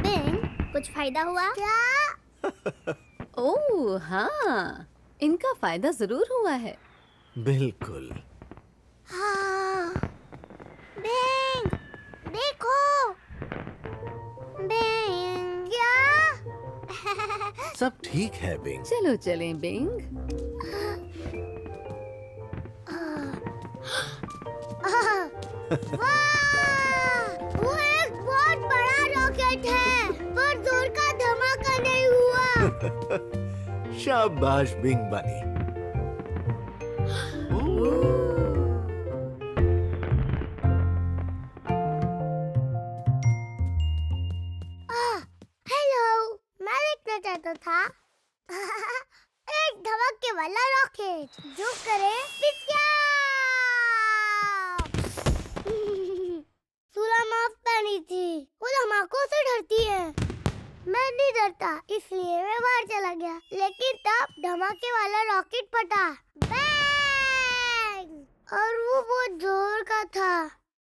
बिंग, कुछ फायदा हुआ क्या? ओह हाँ, इनका फायदा जरूर हुआ है। बिल्कुल। हाँ। बिंग, देखो। बिंग, क्या? सब ठीक है बिंग। चलो चलें बिंग। वाह! वो एक बहुत बड़ा रॉकेट है, पर जोर का धमाका नहीं शाबाश बिंग बनी। हेलो, मैं देखना चाहता था एक धमाके वाला रॉकेट जो करे सूला माफ पहनी थी, वो धमाकों से डरती है। मैं नहीं डरता, इसलिए मैं बाहर चला गया, लेकिन तब धमाके वाला रॉकेट फटा, बैंग! और वो बहुत जोर का था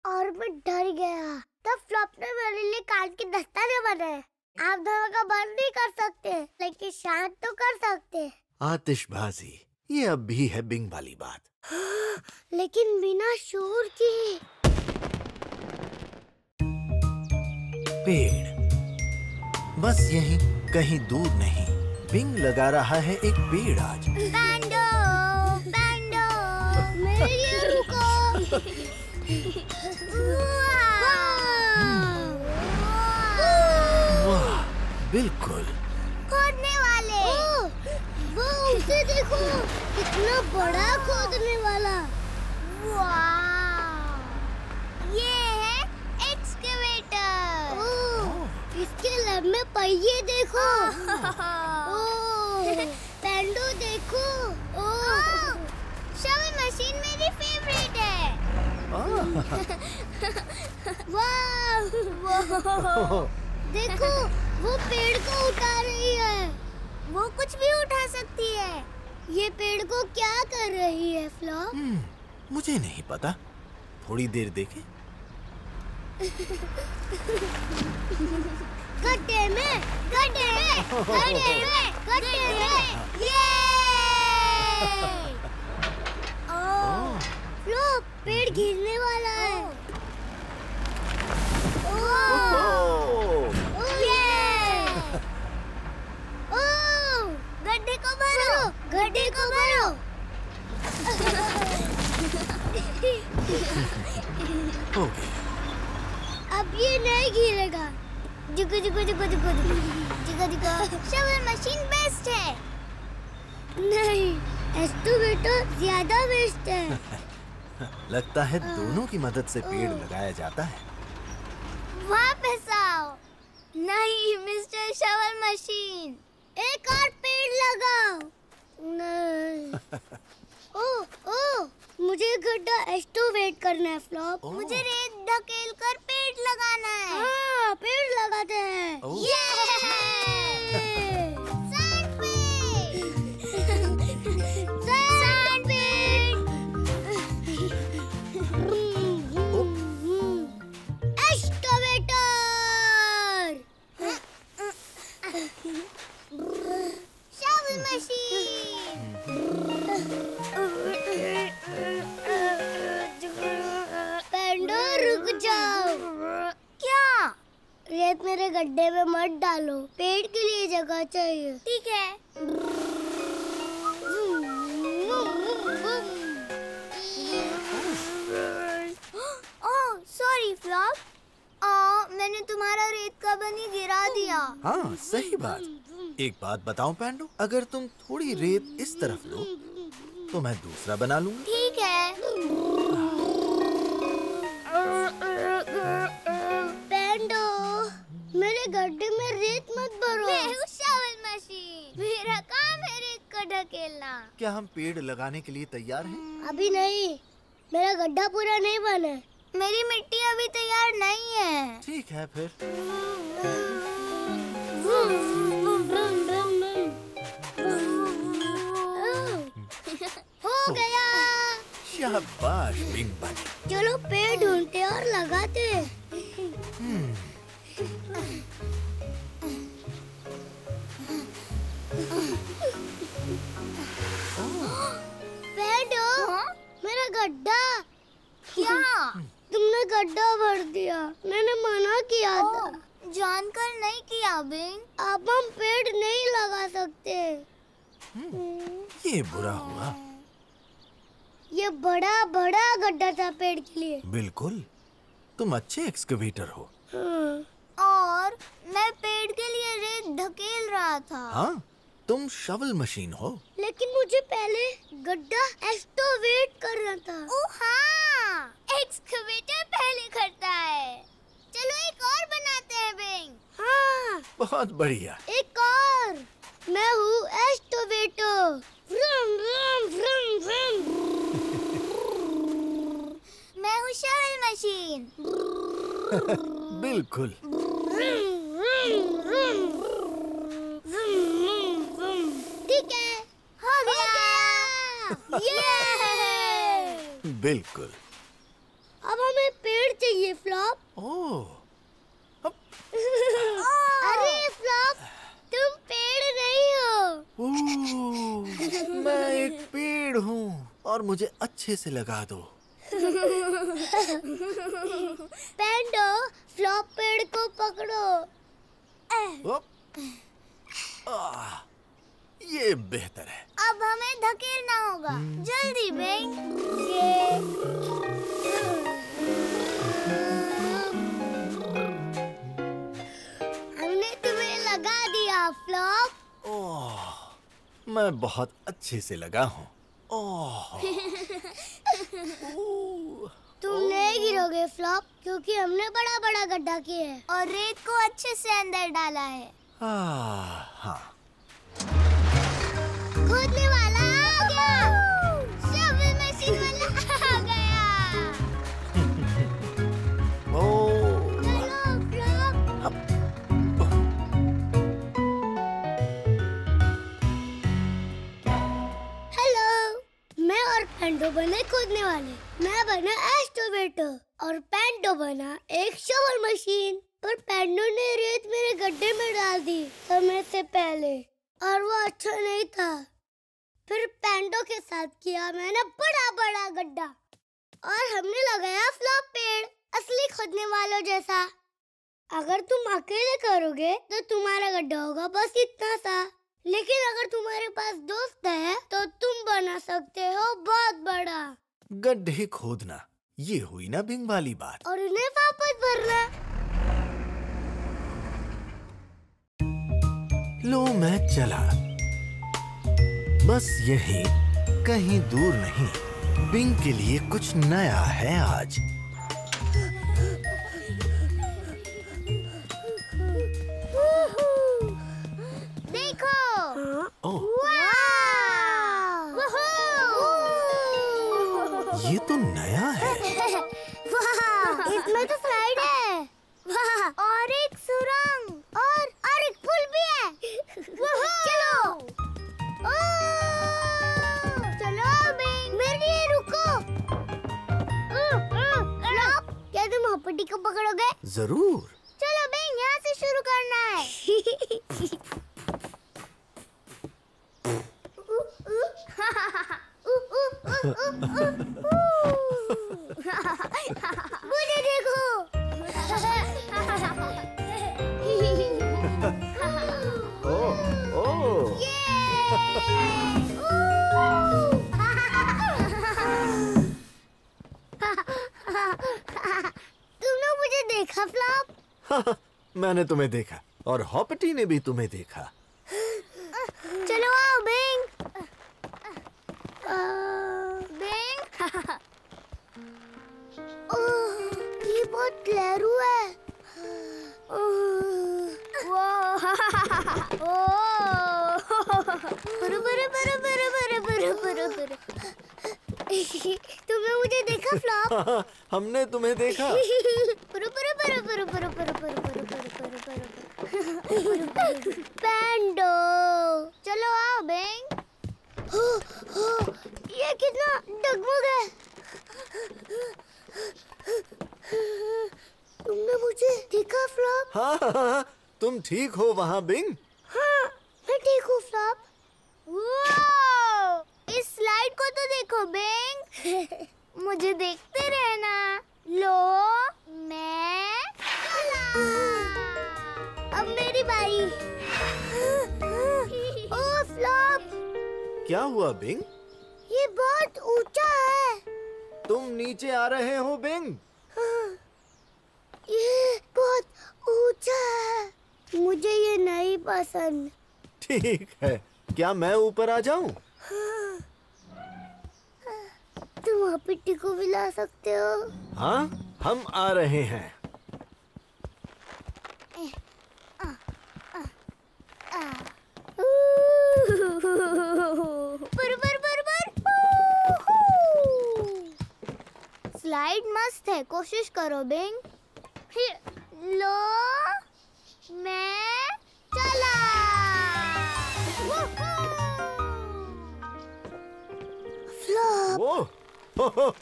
और मैं डर गया। तब फ्लॉप ने मेरे लिए कांच के दस्ताने बनाए। आप धमाका बंद नहीं कर सकते, लेकिन शांत तो कर सकते। आतिशबाजी, ये अब भी है बिंग वाली बात। लेकिन बिना शोर के। पेड़ बस यहीं कहीं दूर नहीं, बिंग लगा रहा है एक पेड़ आज। बैंडो, बैंडो, मेरे लिए रुको। वाह, बिल्कुल। खोदने वाले। वो उसे देखो, कितना बड़ा खोदने वाला। वाह, ये है एक्सकेवेटर। इसके लब में पहिए देखो। पेंडो देखो। शवल मशीन मेरी फेवरेट है। वाह, देखो वो पेड़ को उठा रही है। वो कुछ भी उठा सकती है। ये पेड़ को क्या कर रही है फ्लॉप? मुझे नहीं पता, थोड़ी देर देखे। गड्ढे में, गड्ढे में, गड्ढे में, गड्ढे में। ये! फ्लॉप, पेड़ गिरने वाला है। गड्ढे को भरो, गड्ढे को भरो। हो गया। अब ये नहीं गिरेगा। जुगो जुगो जुगो जुगो जुगो जुगो। शवल मशीन बेस्ट है। नहीं, एक्सकेवेटर ज्यादा बेस्ट है। लगता है दोनों की मदद से पेड़ लगाया जाता है। वापस आओ। नहीं मिस्टर शवल मशीन, एक और पेड़ लगाओ। नहीं। मुझे गड्ढा एक्सकेवेट करना है फ्लॉप। मुझे रेत धकेल कर पेड़ लगाना है। हाँ, पेड़ लगाते हैं। रेत मेरे गड्ढे में मत डालो, पेड़ के लिए जगह चाहिए। ठीक है। ओह सॉरी फ्लॉप, मैंने तुम्हारा रेत का बनी गिरा दिया। हाँ सही बात। एक बात बताऊं पैंडो, अगर तुम थोड़ी रेत इस तरफ लो तो मैं दूसरा बना लूंगा। ठीक है। पैंडो, मेरे गड्ढे में रेत मत भरो। मैं हूँ शवल मशीन, मेरा काम है रेत को ढकेलना। क्या हम पेड़ लगाने के लिए तैयार हैं? अभी नहीं, मेरा गड्ढा पूरा नहीं बना। मेरी मिट्टी अभी तैयार नहीं है। ठीक है फिर। हो गया। शाबाश बिंग बनी। चलो पेड़ ढूंढते और लगाते। पेड़ो, मेरा गड्ढा। क्या? तुमने गड्ढा भर दिया, मैंने मना किया था। जानकर नहीं किया बिंग। अब हम पेड़ नहीं लगा सकते। ये बुरा हुआ। ये बड़ा बड़ा गड्ढा था पेड़ के लिए। बिल्कुल, तुम अच्छे एक्सकेवेटर हो। और मैं पेड़ के लिए रेत ढकेल रहा था। हाँ, तुम शवल मशीन हो। लेकिन मुझे पहले गड्ढा एक्सकवेट करना था। ओह हाँ, एक्सकवेटर पहले करता है। चलो एक और बनाते हैं बिंग। हाँ, बहुत बढ़िया। एक और। मैं हूँ excavator. Vroom vroom vroom vroom. मैं हूँ शवल मशीन। बिल्कुल। ठीक है, हो गया। ये बिल्कुल। अब हमें पेड़ चाहिए फ्लॉप। ओह, अरे फ्लॉप, तुम पेड़ नहीं हो। ओह, मैं एक पेड़ हूँ और मुझे अच्छे से लगा दो। पैंडो, फ्लॉप पेड़ को पकड़ो। ओप, ये बेहतर है। अब हमें धकेलना होगा। जल्दी बिंग। हमने तुम्हें लगा दिया फ्लॉप। ओह, मैं बहुत अच्छे से लगा हूँ। ओह, तुम नहीं गिरोगे फ्लॉप, क्योंकि हमने बड़ा बड़ा गड्ढा किया है और रेत को अच्छे से अंदर डाला है। हाँ। खोदने वाला आ गया। शवल मशीन वाला आ गया। ओह, चलो फ्लॉप। हेलो, मैं और पैंडो बने खोदने वाले। मैं बना एक्सकवेटर और पैंडो बना एक शवल मशीन। पर पैंडो ने रेत मेरे गड्ढे में डाल दी समय से पहले और वो अच्छा नहीं था। फिर पैंडो के साथ किया मैंने बड़ा बड़ा गड्ढा और हमने लगाया फ्लॉप पेड़, असली खोदने वालों जैसा। अगर तुम अकेले करोगे तो तुम्हारा गड्ढा होगा बस इतना सा, लेकिन अगर तुम्हारे पास दोस्त है तो तुम बना सकते हो बहुत बड़ा। गड्ढे खोदना, ये हुई ना बिंग वाली बात। और उन्हें वापस भरना। लो मैं चला। बस यही, कहीं दूर नहीं। बिंग के लिए कुछ नया है आज। देखो। ओह, वाह! ये तो नया है। वाह! इसमें तो स्लाइड है। वाह! और एक सुरंग और एक पुल भी है। चलो। चलो बिंग, मेरे लिए रुको। फ्लॉप, क्या तुम हॉपटी को पकड़ोगे? जरूर। चलो बिंग, यहाँ से शुरू करना है। मुझे देखो। ओह, तुमने मुझे देखा फ्लॉप? मैंने तुम्हें देखा और हॉपटी ने भी तुम्हें देखा। चलो आओ बिंग। बिंग। ये बहुत लहरू है। तुमने मुझे देखा फ्लॉप? हमने तुम्हें देखा। पैंडो, चलो आओ बिंग। ये कितना डगमग है। तुमने मुझे देखा फ्लॉप? हाँ, तुम ठीक हो वहाँ बिंग? हाँ, मैं ठीक हूँ फ्लॉप। वाओ! इस स्लाइड को तो देखो बिंग। मुझे देखते रहना। लो, मैं चला। अब मेरी बारी। ओह फ्लॉप! क्या हुआ बिंग? ये बहुत ऊंचा है। तुम नीचे आ रहे हो बिंग? ये बहुत ऊंचा है। मुझे ये नहीं पसंद। ठीक है, क्या मैं ऊपर आ जाऊं? तुम हॉपिटी को भी ला सकते हो। हाँ, हम आ रहे हैं। स्लाइड मस्त है, कोशिश करो बिंग। लो, मैं चला। फ्लॉप। वो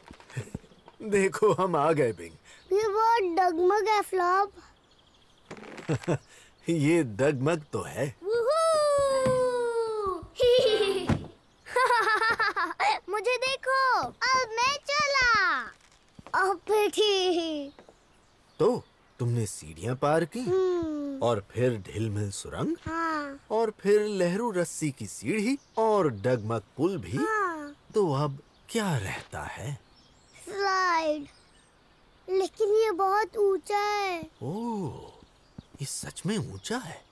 देखो हम आ गए बिंग। ये बहुत डगमग है फ्लॉप। ये डगमग तो है। मुझे देखो, अब मैं चला। अब बैठी। तो तुमने सीढ़ियां पार की और फिर ढिलमिल सुरंग हाँ। और फिर लहरू रस्सी की सीढ़ी और डगमग पुल भी। हाँ। तो अब क्या रहता है? स्लाइड। लेकिन ये बहुत ऊंचा है। ओह, ये सच में ऊंचा है।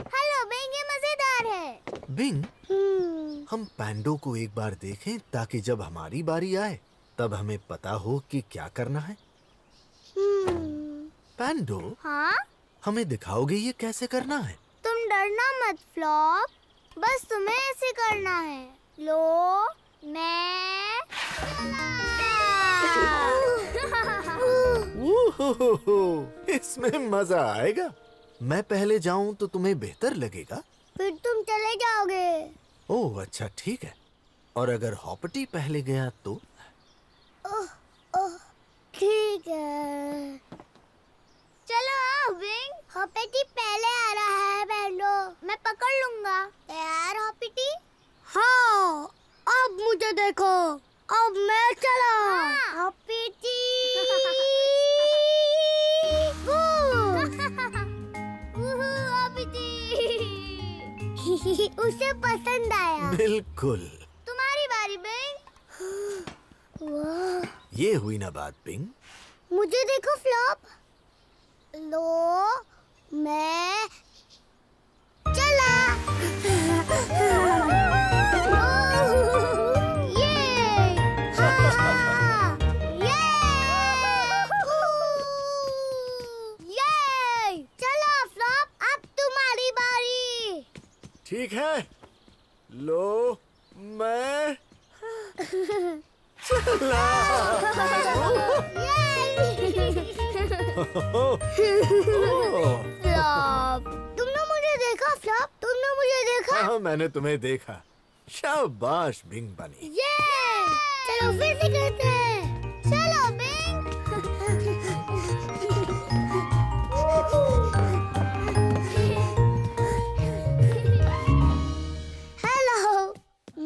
हेलो बिंग, ये मजेदार है। बिंग, हम पैंडो को एक बार देखें ताकि जब हमारी बारी आए तब हमें पता हो कि क्या करना है। पैंडो, हाँ? हमें दिखाओगे ये कैसे करना है? तुम डरना मत फ्लॉप, बस तुम्हें ऐसे करना है। लो, मैं इसमें मजा आएगा। मैं पहले जाऊं तो तुम्हें बेहतर लगेगा। फिर तुम चले जाओगे। ओह अच्छा, ठीक है। और अगर हॉपटी पहले गया तो? ओह, ठीक है। चलो आओ बिंग। हॉपिटी पहले आ रहा है पैंडो, मैं पकड़ लूंगा। तैयार हॉपिटी? हाँ, अब मुझे देखो, अब मैं चला। हॉपिटी। उसे पसंद आया। बिल्कुल। तुम्हारी बारी बिंग। वाह, ये हुई ना बात बिंग। मुझे देखो फ्लॉप। लो, मैं चला। ये, ये, चला फ्लॉप, अब तुम्हारी बारी। ठीक है, लो मैं चला। फ्लॉप, तुमने मुझे देखा फ्लॉप, तुमने मुझे देखा। हाँ, मैंने तुम्हें देखा। शाबाश बिंग बनी। ये, चलो फिर से करते हैं। चलो बिंग। हेलो,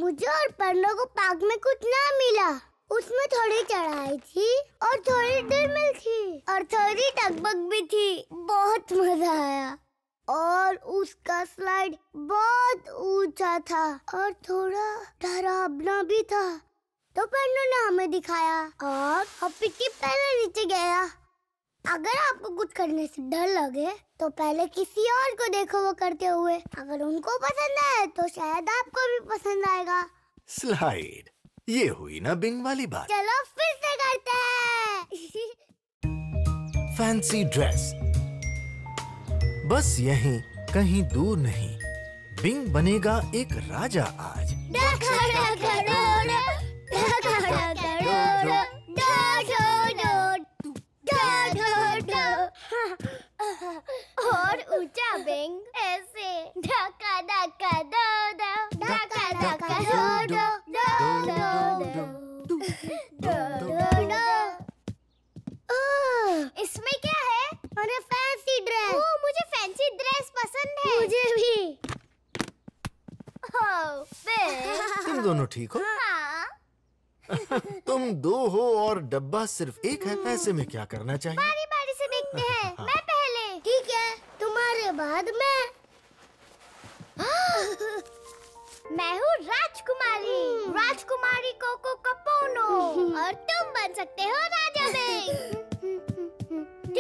मुझे और पंडो को पार्क में कुछ ना मिला। उसमें थोड़ी चढ़ाई थी और थोड़ी ढिलमिल थी और थोड़ी टकबक भी थी। बहुत मजा आया और उसका स्लाइड बहुत ऊंचा था और थोड़ा डरावना भी था। तो पंडो ने हमें दिखाया और हॉपिटी पहले नीचे गया। अगर आपको कुछ करने से डर लगे तो पहले किसी और को देखो वो करते हुए। अगर उनको पसंद आए तो शायद आपको भी पसंद आएगा। स्लाइड, ये हुई ना बिंग वाली बात। चलो फिर से करते हैं। Fancy dress. बस यहीं कहीं दूर नहीं, बिंग बनेगा एक राजा आज। और ऊंचा बिंग ऐसे ढका ढका दो दो, ढका ढका दो दो, दो दो दो। इसमें क्या है? अरे फैंसी ड्रेस। ओह, मुझे फैंसी ड्रेस पसंद है। मुझे भी। ओह, तुम दोनों ठीक हो? हाँ। तुम दो हो और डब्बा सिर्फ एक है। ऐसे में क्या करना चाहिए? बारी बारी से देखते हैं। मैं पहले। ठीक है, तुम्हारे बाद मैं। मैं हूँ राजकुमारी, राजकुमारी कोको कपोनो। और तुम बन सकते हो राजा बिंग।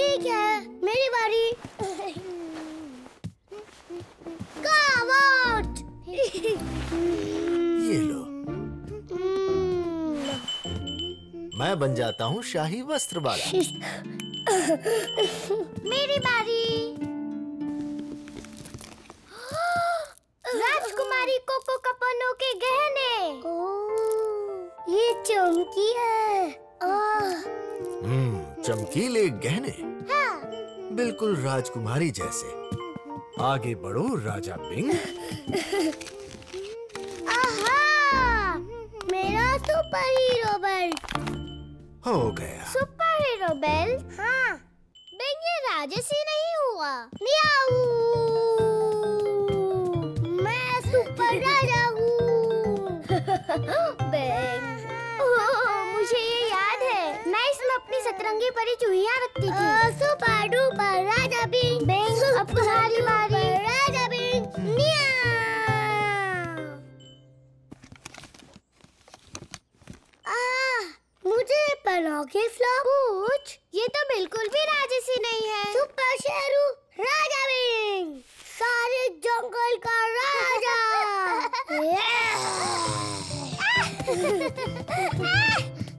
ठीक है, मेरी बारी। Come out! ये लो। मैं बन जाता हूँ शाही वस्त्र वाला। मेरी बारी। राजकुमारी कोको कपनो के गहने। ये चमकी है। चमकीले गहने। हाँ। बिल्कुल राजकुमारी जैसे। आगे बढ़ो राजा बिंग। आहा! मेरा सुपर हीरो बेल्ट। हो गया। Super hero belt? हाँ। बिंग ये राजसी नहीं हुआ। मियाऊ! मैं सुपर राजा हूँ। बिंग। मुझे ये याद है, मैं इसमें अपनी सतरंगी परी चूहियां रखती थी। सुपर डुपर राजा बिंग। बिंग अब तुम्हारी बारी। राजा बिंग। मुझे पहनाओगे फ्लॉप? पूछ, ये तो बिल्कुल भी राजसी नहीं है। सुपर शेरू राजा बिंग, सारे जंगल का राजा।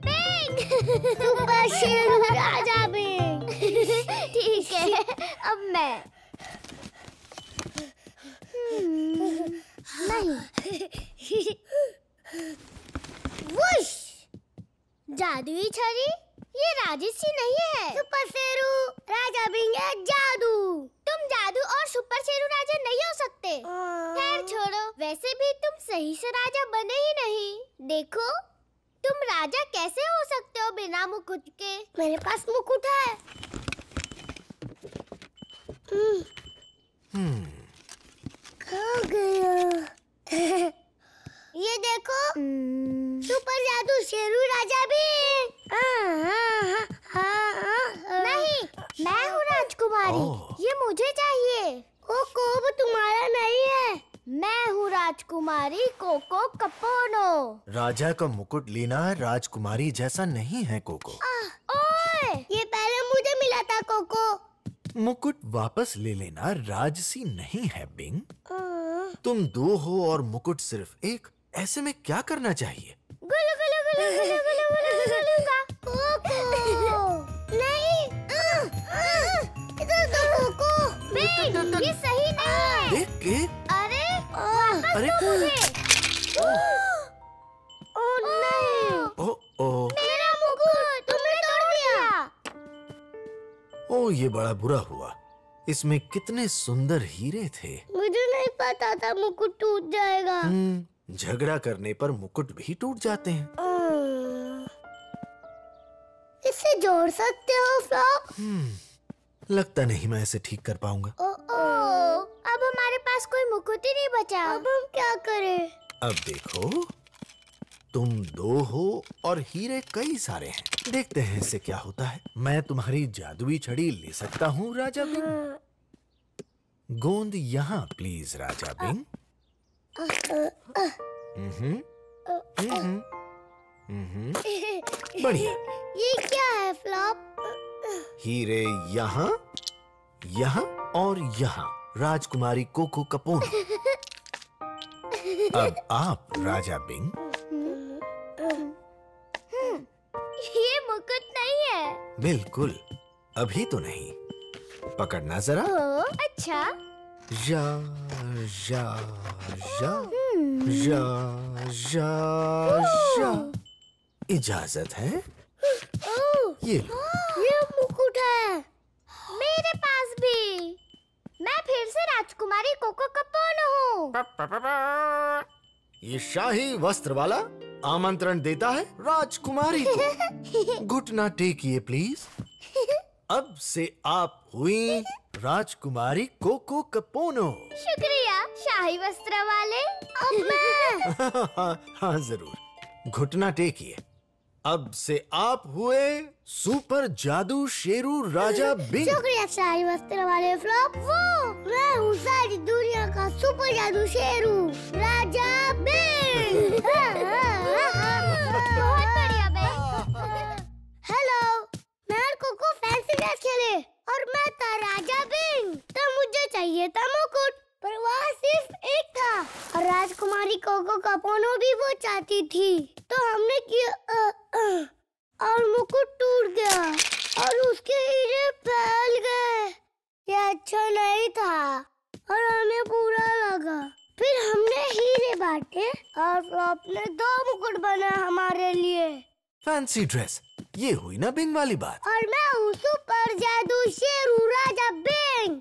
बिंग, सुपर शेरू राजा बिंग। ठीक है, अब मैं। नहीं। वुश! जादुई छड़ी? ये राजसी नहीं है। सुपर शेरू राजा बिंग है जादू। तुम जादू और सुपर शेरू राजा नहीं हो सकते। खैर छोड़ो, वैसे भी तुम सही से राजा बने ही नहीं। देखो, तुम राजा कैसे हो सकते हो बिना मुकुट के? मेरे पास मुकुट है। खो गया। ये देखो, सुपर जादू शेरू राजा भी। नहीं, मैं हूँ राजकुमारी। ये मुझे चाहिए। कोको वो तुम्हारा नहीं है। मैं हूँ राजकुमारी कोको कपोनो। राजा का मुकुट लेना राजकुमारी जैसा नहीं है कोको। ओए, ये पहले मुझे मिला था कोको। मुकुट वापस ले लेना राजसी नहीं है बिंग। तुम दो हो और मुकुट सिर्फ एक। ऐसे में क्या करना चाहिए? गुलु गुलु गुलु गुलु गुलु गुलु गुलु का कोको। नहीं, इधर दो कोको। बिंग, ये सही नहीं है। देख के। अरे, वापस दो मुझे। ओह नहीं। ओ मेरा मुकुट तुमने तोड़ दिया। ओ ये बड़ा बुरा हुआ। इसमें कितने सुंदर हीरे थे। मुझे नहीं पता था मुकुट टूट जाएगा। झगड़ा करने पर मुकुट भी टूट जाते हैं। इसे जोड़ सकते हो फ्लॉप? लगता नहीं मैं इसे ठीक कर पाऊंगा। अब हमारे पास कोई मुकुट ही नहीं बचा। अब हम क्या करें? अब देखो, तुम दो हो और हीरे कई सारे हैं। देखते हैं इससे क्या होता है। मैं तुम्हारी जादुई छड़ी ले सकता हूँ राजा बिंग। गोंद यहाँ प्लीज राजा बिंग। बढ़िया। ये क्या है फ्लॉप? हीरे यहाँ, यहाँ और यहाँ। राजकुमारी कोको कपोनो। अब आप राजा बिंग। ये मुकुट नहीं है। बिल्कुल, अभी तो नहीं। पकड़ना जरा। अच्छा। या या या या या या। इजाजत है? ये लो। ये मुकुट है। मेरे पास भी। मैं फिर से राजकुमारी कोको कपोनो हूँ। ये शाही वस्त्र वाला आमंत्रण देता है राजकुमारी को। घुटना टेकिए प्लीज। अब से आप हुई राजकुमारी कोको कपोनो। शुक्रिया शाही वस्त्र वाले। अब मैं। हाँ जरूर, घुटना टेकिए। अब से आप हुए सुपर जादू शेरू राजा बिंग। शुक्रिया शाही वस्त्र वाले फ्लॉप। वो मैं हूँ सारी दुनिया का सुपर जादू शेरू राजा बिंग। बहुत बढ़िया बिंग। हेलो, मैं और कोको फैंसी ड्रेस खेले। और मैं था राजा बिंग, तो मुझे चाहिए था मुकुट, पर वहाँ सिर्फ एक था और राजकुमारी कोको कपोनो भी वो चाहती थी, तो हमने किया और मुकुट टूट गया और उसके हीरे फैल गए। ये अच्छा नहीं था और हमें बुरा लगा। फिर हमने हीरे बांटे और फ्लॉप ने 2 मुकुट बनाए हमारे लिए। फैंसी ड्रेस, ये हुई ना बिंग वाली बात। और मैं हूँ सुपर जादू शेरू राजा बिंग।